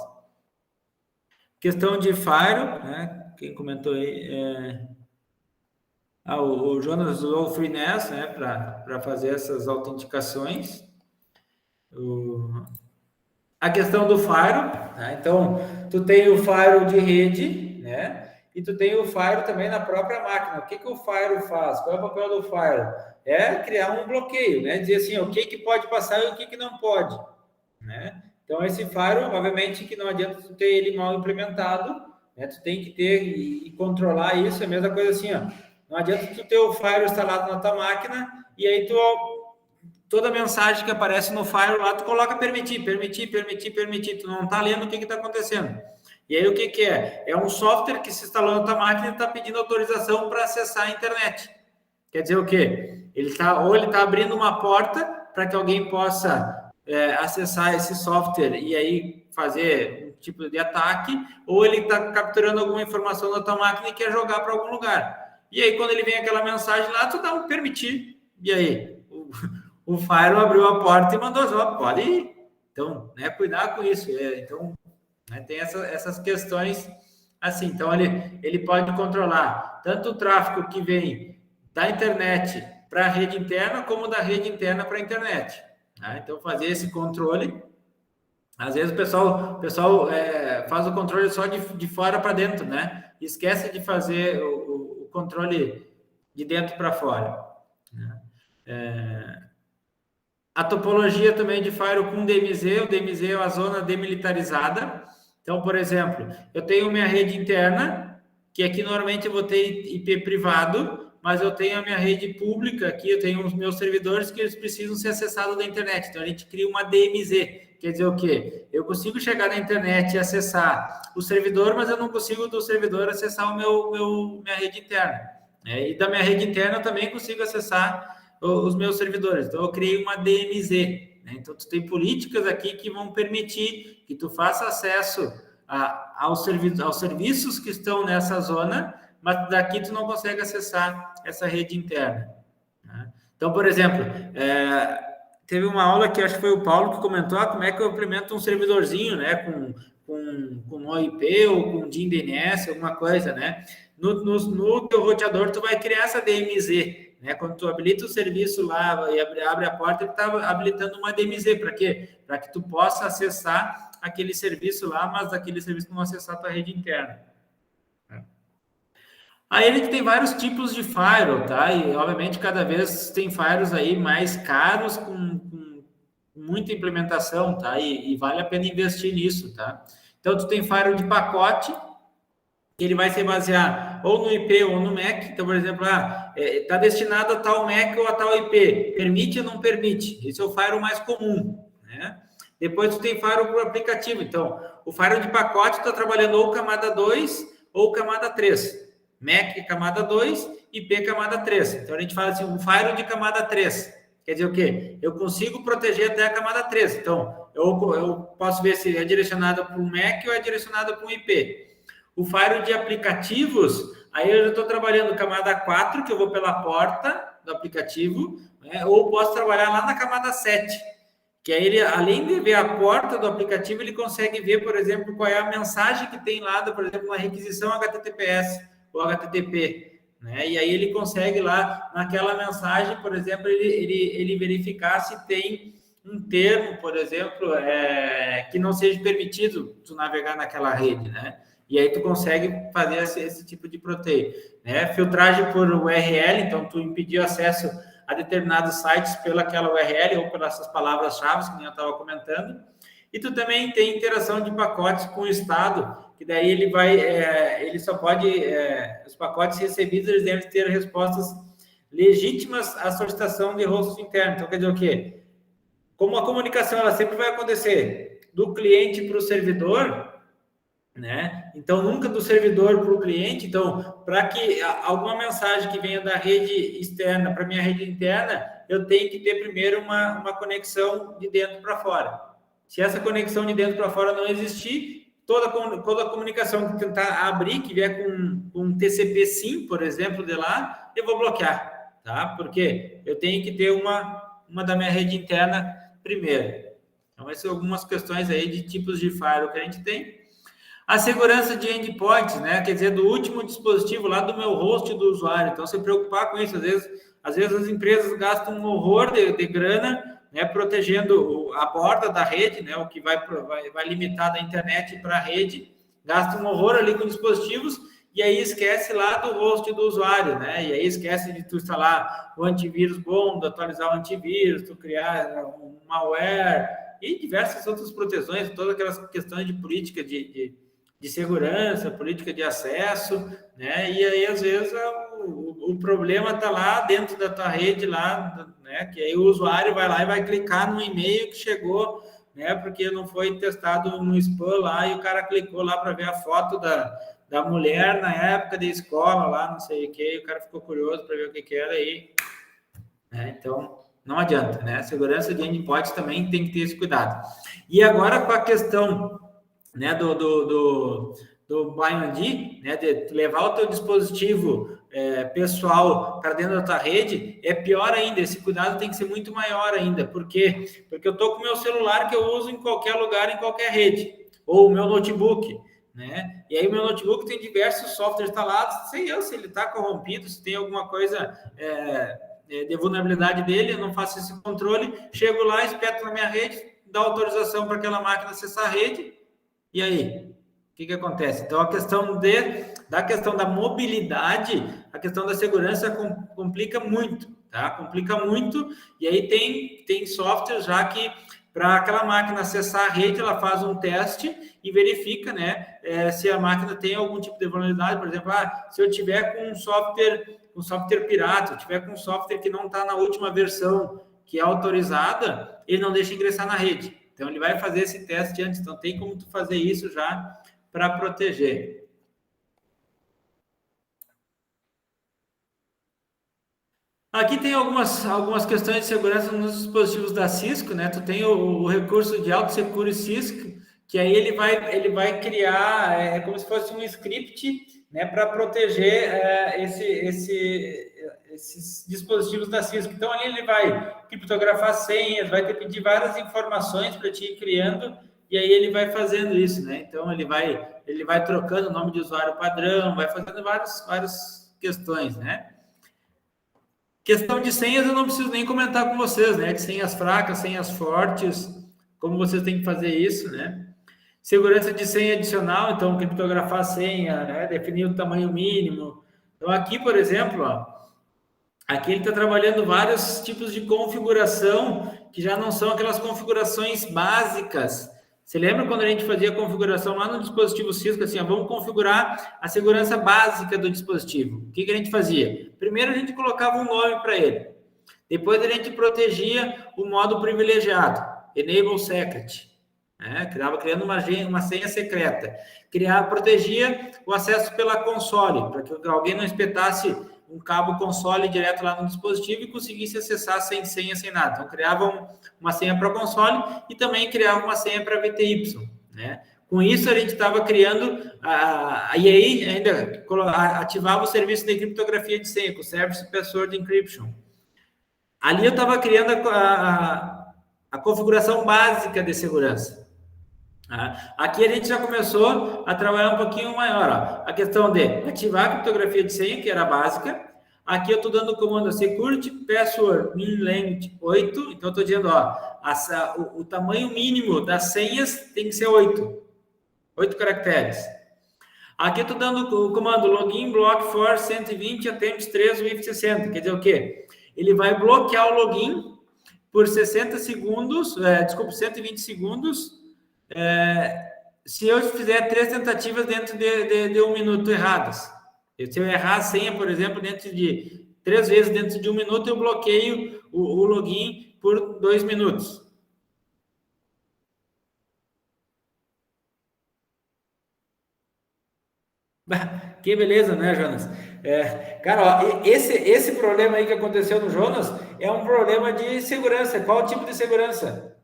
Questão de Fire, né? Quem comentou aí? O Jonas usou o FreeNAS, né? Para fazer essas autenticações. A questão do Fire, tá? Então, tu tem o Fire de rede, né? E tu tem o Fire também na própria máquina. O que o Fire faz? Qual é o papel do Fire? É criar um bloqueio, né? Dizer assim, o que pode passar e o que não pode, né? Então, esse Fire, obviamente, que não adianta tu ter ele mal implementado, né? Tu tem que ter e controlar isso. É a mesma coisa assim, ó. Não adianta tu ter o Fire instalado na tua máquina e aí toda mensagem que aparece no Fire lá, tu coloca permitir. Tu não tá lendo o que está acontecendo. E aí o que é? É um software que se instalou na tua máquina e está pedindo autorização para acessar a internet. Quer dizer o quê? Ele está abrindo uma porta para que alguém possa acessar esse software e aí fazer um tipo de ataque, ou ele está capturando alguma informação da tua máquina e quer jogar para algum lugar. E aí quando ele vem aquela mensagem lá, tu dá um permitir. E aí? O Fire abriu a porta e mandou, pode ir. Então, né, cuidar com isso. Então, né, tem essas questões assim. Então, ele pode controlar tanto o tráfego que vem da internet para a rede interna, como da rede interna para a internet. Né? Então, fazer esse controle. Às vezes o pessoal faz o controle só de fora para dentro, né? Esquece de fazer o controle de dentro para fora. Né? A topologia também de Fire com DMZ, o DMZ é uma zona demilitarizada. Então, por exemplo, eu tenho minha rede interna, que aqui normalmente eu vou ter IP privado, mas eu tenho a minha rede pública aqui, eu tenho os meus servidores que eles precisam ser acessados da internet. Então, a gente cria uma DMZ. Quer dizer o quê? Eu consigo chegar na internet e acessar o servidor, mas eu não consigo do servidor acessar minha rede interna. E da minha rede interna eu também consigo acessar os meus servidores. Então, eu criei uma DMZ. Né? Então, tu tem políticas aqui que vão permitir que tu faça acesso aos serviços que estão nessa zona, mas daqui tu não consegue acessar essa rede interna. Né? Então, por exemplo, teve uma aula que acho que foi o Paulo que comentou como é que eu implemento um servidorzinho, né, com OIP ou com DIN DNS, alguma coisa, né? No teu roteador, tu vai criar essa DMZ, né? Quando tu habilita o serviço lá e abre a porta, ele está habilitando uma DMZ. Para quê? Para que tu possa acessar aquele serviço lá, mas aquele serviço não acessar a tua rede interna. Aí ele tem vários tipos de firewall, tá? E, obviamente, cada vez tem firewalls aí mais caros, com muita implementação, tá? E vale a pena investir nisso, tá? Então, tu tem firewall de pacote, que ele vai se basear ou no IP ou no MAC. Então, por exemplo, está destinado a tal MAC ou a tal IP. Permite ou não permite? Esse é o firewall mais comum, né? Depois, tu tem firewall para o aplicativo. Então, o firewall de pacote está trabalhando ou camada 2 ou camada 3. MAC camada 2, IP camada 3. Então, a gente fala assim, um firewall de camada 3. Quer dizer o quê? Eu consigo proteger até a camada 3. Então, eu posso ver se é direcionado para o MAC ou é direcionado para o IP. O firewall de aplicativos, aí eu já estou trabalhando camada 4, que eu vou pela porta do aplicativo, né? Ou posso trabalhar lá na camada 7, que aí ele, além de ver a porta do aplicativo, ele consegue ver, por exemplo, qual é a mensagem que tem lá, por exemplo, uma requisição HTTPS ou HTTP. Né? E aí ele consegue lá, naquela mensagem, por exemplo, ele verificar se tem um termo, por exemplo, que não seja permitido tu navegar naquela rede, né? E aí tu consegue fazer esse tipo de proteína, né? Filtragem por URL, então tu impedir acesso a determinados sites pelaquela URL ou pelas essas palavras-chave, que nem eu estava comentando. E tu também tem interação de pacotes com o estado, que daí ele só pode, os pacotes recebidos, eles devem ter respostas legítimas à solicitação de host interno. Então, quer dizer o quê? Como a comunicação, ela sempre vai acontecer do cliente para o servidor, né? Então, nunca do servidor para o cliente. Então, para que alguma mensagem que venha da rede externa para minha rede interna, eu tenho que ter primeiro uma conexão de dentro para fora. Se essa conexão de dentro para fora não existir, toda a comunicação que tentar abrir, que vier com um TCP/SYN, por exemplo, de lá, eu vou bloquear, tá? Porque eu tenho que ter uma da minha rede interna primeiro. Então, essas são algumas questões aí de tipos de firewall que a gente tem. A segurança de endpoints, né? Quer dizer, do último dispositivo lá do meu host do usuário. Então, se preocupar com isso, às vezes as empresas gastam um horror de grana, né, protegendo a borda da rede, né, o que vai limitar da internet para a rede, gasta um horror ali com dispositivos e aí esquece lá do host do usuário, né? E aí esquece de tu instalar o antivírus bom, de atualizar o antivírus, tu criar um malware e diversas outras proteções, todas aquelas questões de política de segurança, política de acesso, né? E aí, às vezes, o problema está lá dentro da tua rede, lá, né? Que aí o usuário vai lá e vai clicar no e-mail que chegou, né? Porque não foi testado no spam lá e o cara clicou lá para ver a foto da mulher na época da escola lá, não sei o que, e o cara ficou curioso para ver o que era aí, né? Então, não adianta, né? Segurança de endpoints também tem que ter esse cuidado. E agora com a questão, né, do BioID, né, de levar o teu dispositivo pessoal para dentro da tua rede, é pior ainda. Esse cuidado tem que ser muito maior ainda. Por quê? Porque eu estou com o meu celular que eu uso em qualquer lugar, em qualquer rede, ou o meu notebook, né? E aí o meu notebook tem diversos softwares instalados, sei eu se ele está corrompido, se tem alguma coisa de vulnerabilidade dele, eu não faço esse controle, chego lá, espeto na minha rede, dá autorização para aquela máquina acessar a rede, e aí? O que acontece? Então, a questão da questão da mobilidade, a questão da segurança complica muito, tá? Complica muito, e aí tem software já que, para aquela máquina acessar a rede, ela faz um teste e verifica, né, se a máquina tem algum tipo de vulnerabilidade. Por exemplo, se eu tiver com um software pirata, eu tiver com um software que não está na última versão que é autorizada, ele não deixa ingressar na rede. Então, ele vai fazer esse teste antes. Então, tem como tu fazer isso já para proteger. Aqui tem algumas questões de segurança nos dispositivos da Cisco, né? Tu tem o recurso de AutoSecure Cisco, que aí ele vai criar como se fosse um script, né, para proteger esses dispositivos da Cisco. Então, ali ele vai criptografar senhas, vai te pedir várias informações para te ir criando, e aí ele vai fazendo isso, né? Então, ele vai trocando o nome de usuário padrão, vai fazendo várias questões, né? Questão de senhas eu não preciso nem comentar com vocês, né? De senhas fracas, senhas fortes, como vocês têm que fazer isso, né? Segurança de senha adicional, então criptografar a senha, né? Definir o tamanho mínimo. Então aqui, por exemplo, ó, aqui ele está trabalhando vários tipos de configuração que já não são aquelas configurações básicas. Você lembra quando a gente fazia a configuração lá no dispositivo Cisco, assim, ó, vamos configurar a segurança básica do dispositivo. O que a gente fazia? Primeiro a gente colocava um nome para ele. Depois a gente protegia o modo privilegiado, Enable Secret. Criando uma senha secreta. Protegia o acesso pela console, para que alguém não espetasse um cabo console direto lá no dispositivo e conseguisse acessar sem senha, sem nada. Então, criavam uma senha para console e também criavam uma senha para VTY, né? Com isso, a gente estava criando, e aí ainda ativava o serviço de criptografia de senha, com o Service Password Encryption. Ali eu estava criando a configuração básica de segurança. Aqui a gente já começou a trabalhar um pouquinho maior, ó. A questão de ativar a criptografia de senha, que era básica. Aqui eu estou dando o comando security password min length 8. Então eu estou dizendo, ó, o tamanho mínimo das senhas tem que ser 8 caracteres. Aqui eu estou dando o comando login block for 120 attempts 3 with 60. Quer dizer o quê? Ele vai bloquear o login por 60 segundos, 120 segundos. Se eu fizer 3 tentativas dentro de 1 minuto erradas, se eu errar a senha, por exemplo, 3 vezes dentro de 1 minuto, eu bloqueio o login por 2 minutos. Que beleza, né, Jonas? Cara, ó, esse problema aí que aconteceu no Jonas é um problema de segurança. Qual tipo de segurança?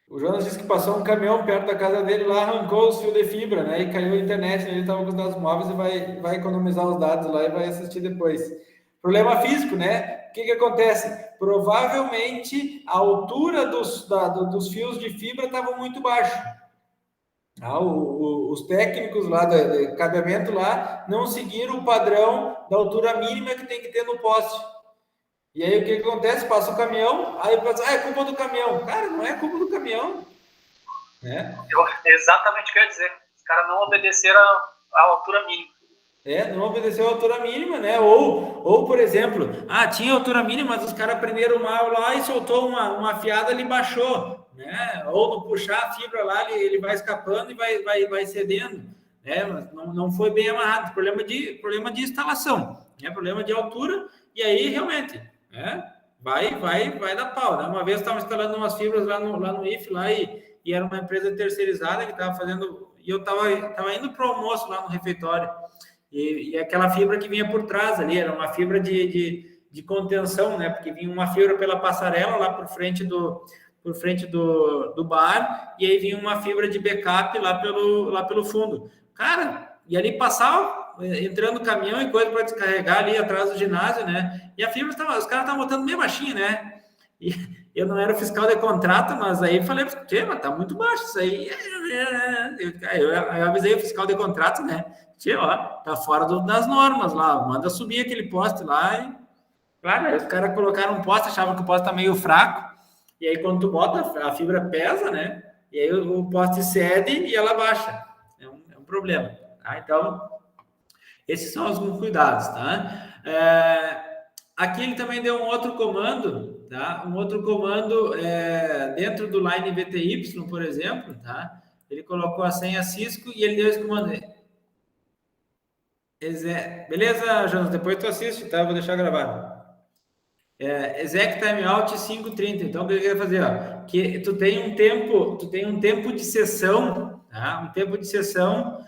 O Jonas disse que passou um caminhão perto da casa dele lá, arrancou os fios de fibra, né? E caiu a internet, ele estava com os dados móveis e vai economizar os dados lá e vai assistir depois. Problema físico, né? O que acontece? Provavelmente a altura dos fios de fibra estava muito baixa. Os técnicos lá de cabeamento lá não seguiram o padrão da altura mínima que tem que ter no poste. E aí o que acontece? Passa o caminhão, aí pensa, é culpa do caminhão. Cara, não é culpa do caminhão. Né? Exatamente o que eu ia dizer. Os caras não obedeceram a altura mínima. Não obedeceu a altura mínima, né? Ou por exemplo, tinha altura mínima, mas os caras prenderam mal lá e soltou uma fiada, ele baixou, né? Ou no puxar a fibra lá, ele vai escapando e vai cedendo, né? Mas não foi bem amarrado. Problema de instalação, né? Problema de altura, e aí realmente, vai dar pau, né? Uma vez eu estava instalando umas fibras lá no IF lá e era uma empresa terceirizada que estava fazendo, e eu estava indo para o almoço lá no refeitório. E aquela fibra que vinha por trás ali, era uma fibra de contenção, né? Porque vinha uma fibra pela passarela lá por frente do bar, e aí vinha uma fibra de backup lá pelo fundo. Cara, e ali passava, entrando caminhão e coisa para descarregar ali atrás do ginásio, né? E a fibra os caras estavam botando meio baixinho, né? E eu não era fiscal de contrato, mas aí falei, mas tá muito baixo isso aí. Eu avisei o fiscal de contrato, né? Tá fora das normas lá, manda subir aquele poste lá. E, claro, aí os caras colocaram um poste, achavam que o poste tá meio fraco, e aí quando tu bota, a fibra pesa, né? E aí o poste cede e ela baixa. É um problema, tá? Então, esses são alguns cuidados, tá? Aqui ele também deu um outro comando, tá? Um outro comando dentro do line VTY, por exemplo, tá? Ele colocou a senha Cisco e ele deu esse comando. Beleza, Jonas? Depois tu assiste, tá? Vou deixar gravado. Exec timeout 5:30. Então, o que eu ia fazer? Ó? Que tu tem um tempo de sessão, tá? Um tempo de sessão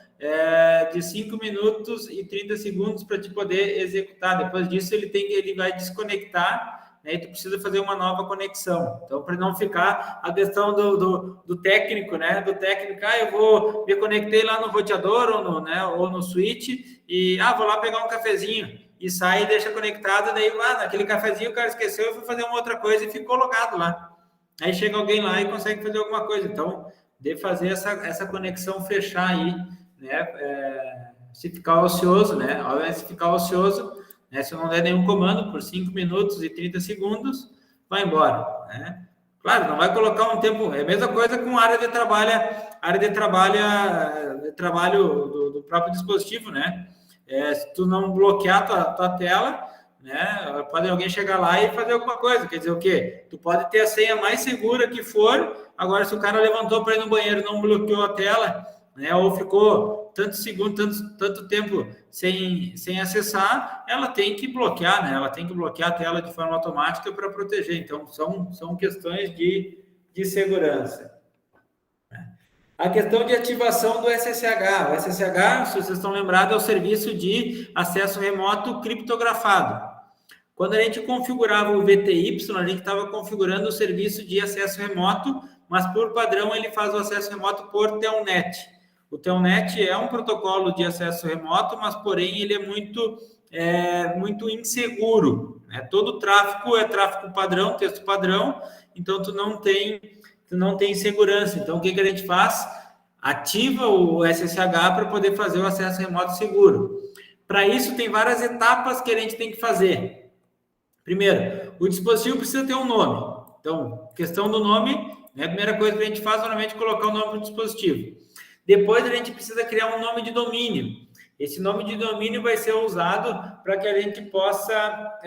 de 5 minutos e 30 segundos para te poder executar. Depois disso, ele vai desconectar né, e tu precisa fazer uma nova conexão. Então, para não ficar a questão do técnico, né? Do técnico, eu me conectei lá no roteador ou no switch e vou lá pegar um cafezinho e sai e deixa conectado, daí naquele cafezinho o cara esqueceu e foi fazer uma outra coisa e ficou logado lá. Aí chega alguém lá e consegue fazer alguma coisa. Então, de fazer essa conexão fechar aí, né? Se ficar ocioso, né? Se ficar ocioso, né? Se não der nenhum comando por 5 minutos e 30 segundos, vai embora, né? Claro, não vai colocar um tempo. É a mesma coisa com área de trabalho do próprio dispositivo, né? Se tu não bloquear tua tela, né? Pode alguém chegar lá e fazer alguma coisa. Quer dizer o quê? Tu pode ter a senha mais segura que for. Agora, se o cara levantou para ir no banheiro, não bloqueou a tela, né? Ou ficou tanto segundo, tanto tempo sem acessar, ela tem que bloquear, né? Ela tem que bloquear a tela de forma automática para proteger. Então, são questões de segurança. A questão de ativação do SSH. O SSH, se vocês estão lembrados, é o serviço de acesso remoto criptografado. Quando a gente configurava o VTY, a gente estava configurando o serviço de acesso remoto, mas por padrão ele faz o acesso remoto por Telnet. O Telnet é um protocolo de acesso remoto, mas porém ele é muito inseguro, né? Todo tráfego é tráfego padrão, texto padrão, então tu não tem segurança. Então o que a gente faz? Ativa o SSH para poder fazer o acesso remoto seguro. Para isso tem várias etapas que a gente tem que fazer. Primeiro, o dispositivo precisa ter um nome. Então, questão do nome, né? A primeira coisa que a gente faz normalmente é colocar o nome do dispositivo. Depois a gente precisa criar um nome de domínio. Esse nome de domínio vai ser usado para que a gente possa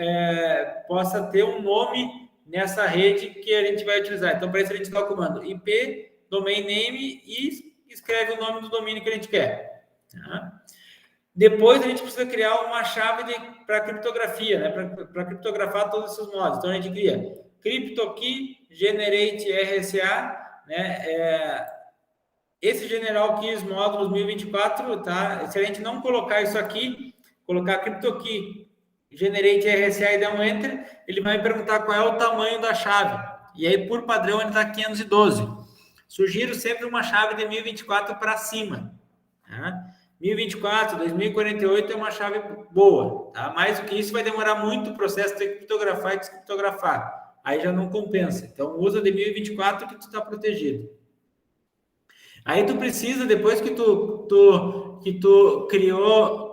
ter um nome nessa rede que a gente vai utilizar. Então, para isso a gente dá o comando IP, domain name e escreve o nome do domínio que a gente quer. Tá? Depois a gente precisa criar uma chave para criptografia, né? Para criptografar todos esses modos. Então a gente cria CryptoKey Generate RSA, né? Esse General Keys módulos 1024, tá? Se a gente não colocar isso aqui, colocar CryptoKey Generate RSA e dar um Enter, ele vai me perguntar qual é o tamanho da chave. E aí, por padrão, ele está 512. Sugiro sempre uma chave de 1024 para cima. Tá? 1024, 2048 é uma chave boa. Tá? Mais do que isso, vai demorar muito o processo de criptografar e descriptografar. Aí já não compensa. Então, usa de 1024 que tu está protegido. Aí tu precisa, depois que tu criou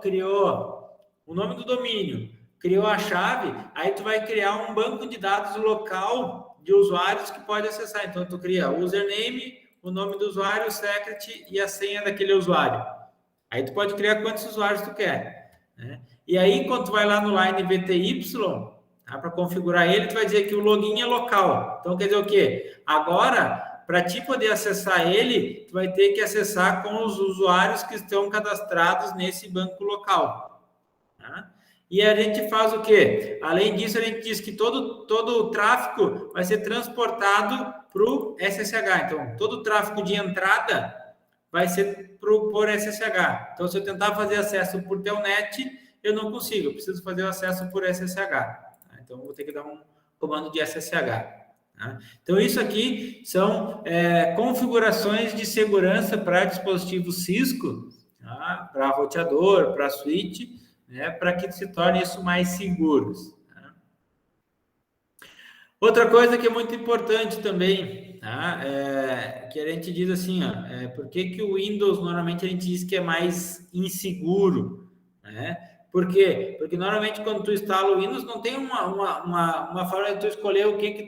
o nome do domínio, criou a chave, aí tu vai criar um banco de dados local de usuários que pode acessar. Então, tu cria o username, o nome do usuário, o secret e a senha daquele usuário. Aí tu pode criar quantos usuários tu quer, né? E aí, quando tu vai lá no line VTY, tá, para configurar ele, tu vai dizer que o login é local. Então, quer dizer o quê? Agora, para ti poder acessar ele, tu vai ter que acessar com os usuários que estão cadastrados nesse banco local. Tá? E a gente faz o quê? Além disso, a gente diz que todo o tráfego vai ser transportado para o SSH. Então, todo o tráfego de entrada vai ser por SSH. Então, se eu tentar fazer acesso por Telnet, eu não consigo. Eu preciso fazer o acesso por SSH. Tá? Então, eu vou ter que dar um comando de SSH. Tá? Então, isso aqui são configurações de segurança para dispositivo Cisco, tá? Para roteador, para switch, né? Para que se torne isso mais seguros. Tá? Outra coisa que é muito importante também, tá? Que a gente diz assim, por que o Windows normalmente a gente diz que é mais inseguro, né? Por quê? Porque normalmente quando tu instala o Windows não tem uma forma de tu escolher o que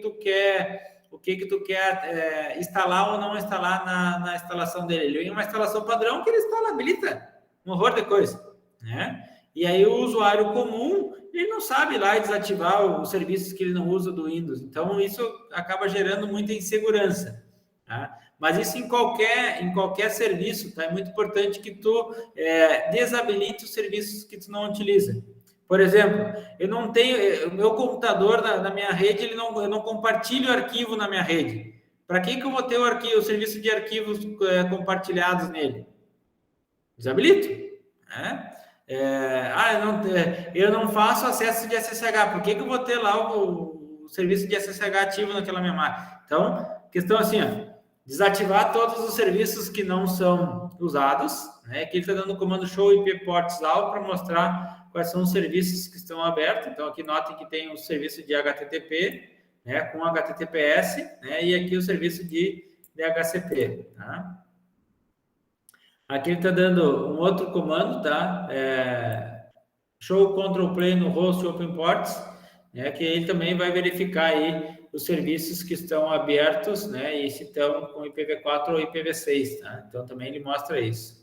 tu quer instalar ou não instalar na instalação dele. Ele vem uma instalação padrão que ele instala, habilita um horror de coisa, né? E aí o usuário comum, ele não sabe lá desativar os serviços que ele não usa do Windows. Então isso acaba gerando muita insegurança, tá? Mas isso em qualquer serviço, tá? É muito importante que tu desabilite os serviços que tu não utiliza. Por exemplo, eu não tenho... O meu computador na minha rede, eu não compartilho arquivo na minha rede. Para que eu vou ter o serviço de arquivos compartilhados nele? Desabilito. Né? Eu não faço acesso de SSH. Por que eu vou ter lá o serviço de SSH ativo naquela minha máquina. Então, questão assim, ó, desativar todos os serviços que não são usados, né? Aqui ele está dando o comando show IP ports all para mostrar quais são os serviços que estão abertos. Então, aqui notem que tem o serviço de HTTP, né, com HTTPS, né, e aqui o serviço de DHCP, tá? Aqui ele está dando um outro comando, tá? Show control play no host open ports, né, que ele também vai verificar aí os serviços que estão abertos, né, e se estão com IPv4 ou IPv6, tá? Então, também ele mostra isso.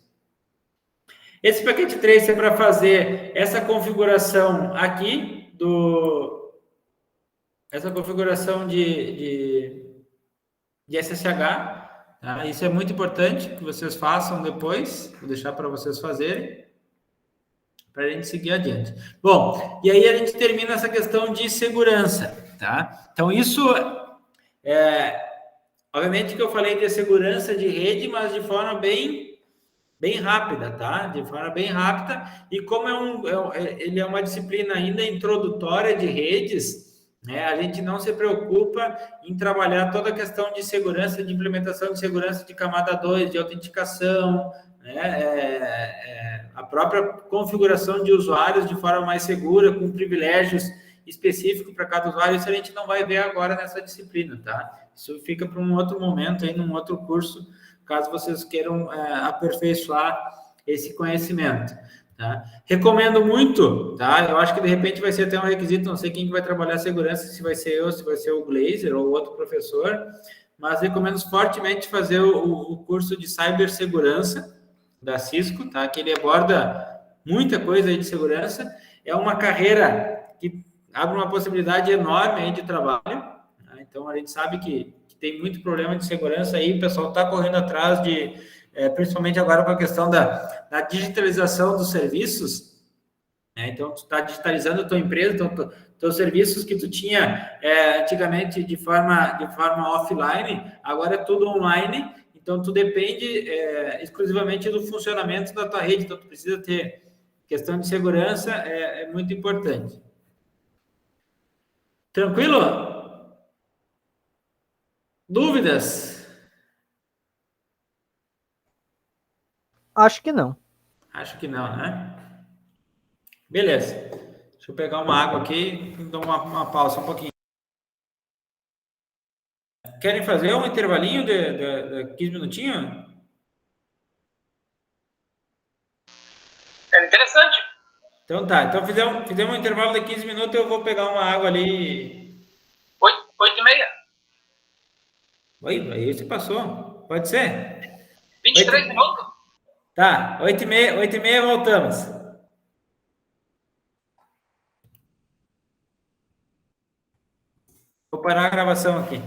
Esse paquete trace é para fazer essa configuração aqui essa configuração de SSH, tá? Isso é muito importante que vocês façam depois, vou deixar para vocês fazerem, para a gente seguir adiante. Bom, e aí a gente termina essa questão de segurança, tá? Então, isso obviamente que eu falei de segurança de rede, mas de forma bem rápida, tá? De forma bem rápida. E como ele é uma disciplina ainda introdutória de redes, né? A gente não se preocupa em trabalhar toda a questão de segurança, de implementação de segurança de camada 2, de autenticação, né? A própria configuração de usuários de forma mais segura, com privilégios específicos para cada usuário. Isso a gente não vai ver agora nessa disciplina, tá? Isso fica para um outro momento, aí, num outro curso, caso vocês queiram aperfeiçoar esse conhecimento, tá? Recomendo muito, tá? Eu acho que de repente vai ser até um requisito, não sei quem vai trabalhar segurança, se vai ser eu, se vai ser o Glazer ou outro professor, mas recomendo fortemente fazer o curso de cibersegurança da Cisco, tá? Que ele aborda muita coisa aí de segurança. É uma carreira que abre uma possibilidade enorme aí de trabalho, tá? Então a gente sabe que tem muito problema de segurança aí, o pessoal está correndo atrás principalmente agora com a questão da digitalização dos serviços, né? Então, tu está digitalizando a tua empresa, então, teus serviços que tu tinha antigamente de forma offline, agora é tudo online, então tu depende exclusivamente do funcionamento da tua rede, então tu precisa ter questão de segurança, é muito importante. Tranquilo? Dúvidas? Acho que não. Acho que não, né? Beleza. Deixa eu pegar uma água aqui e dar uma pausa um pouquinho. Querem fazer um intervalinho de 15 minutinhos? É interessante. Então tá. Então fizemos um intervalo de 15 minutos, eu vou pegar uma água ali. 8h30. Oi, aí você passou. Pode ser? 23 minutos. Tá, 8h30 voltamos. Vou parar a gravação aqui.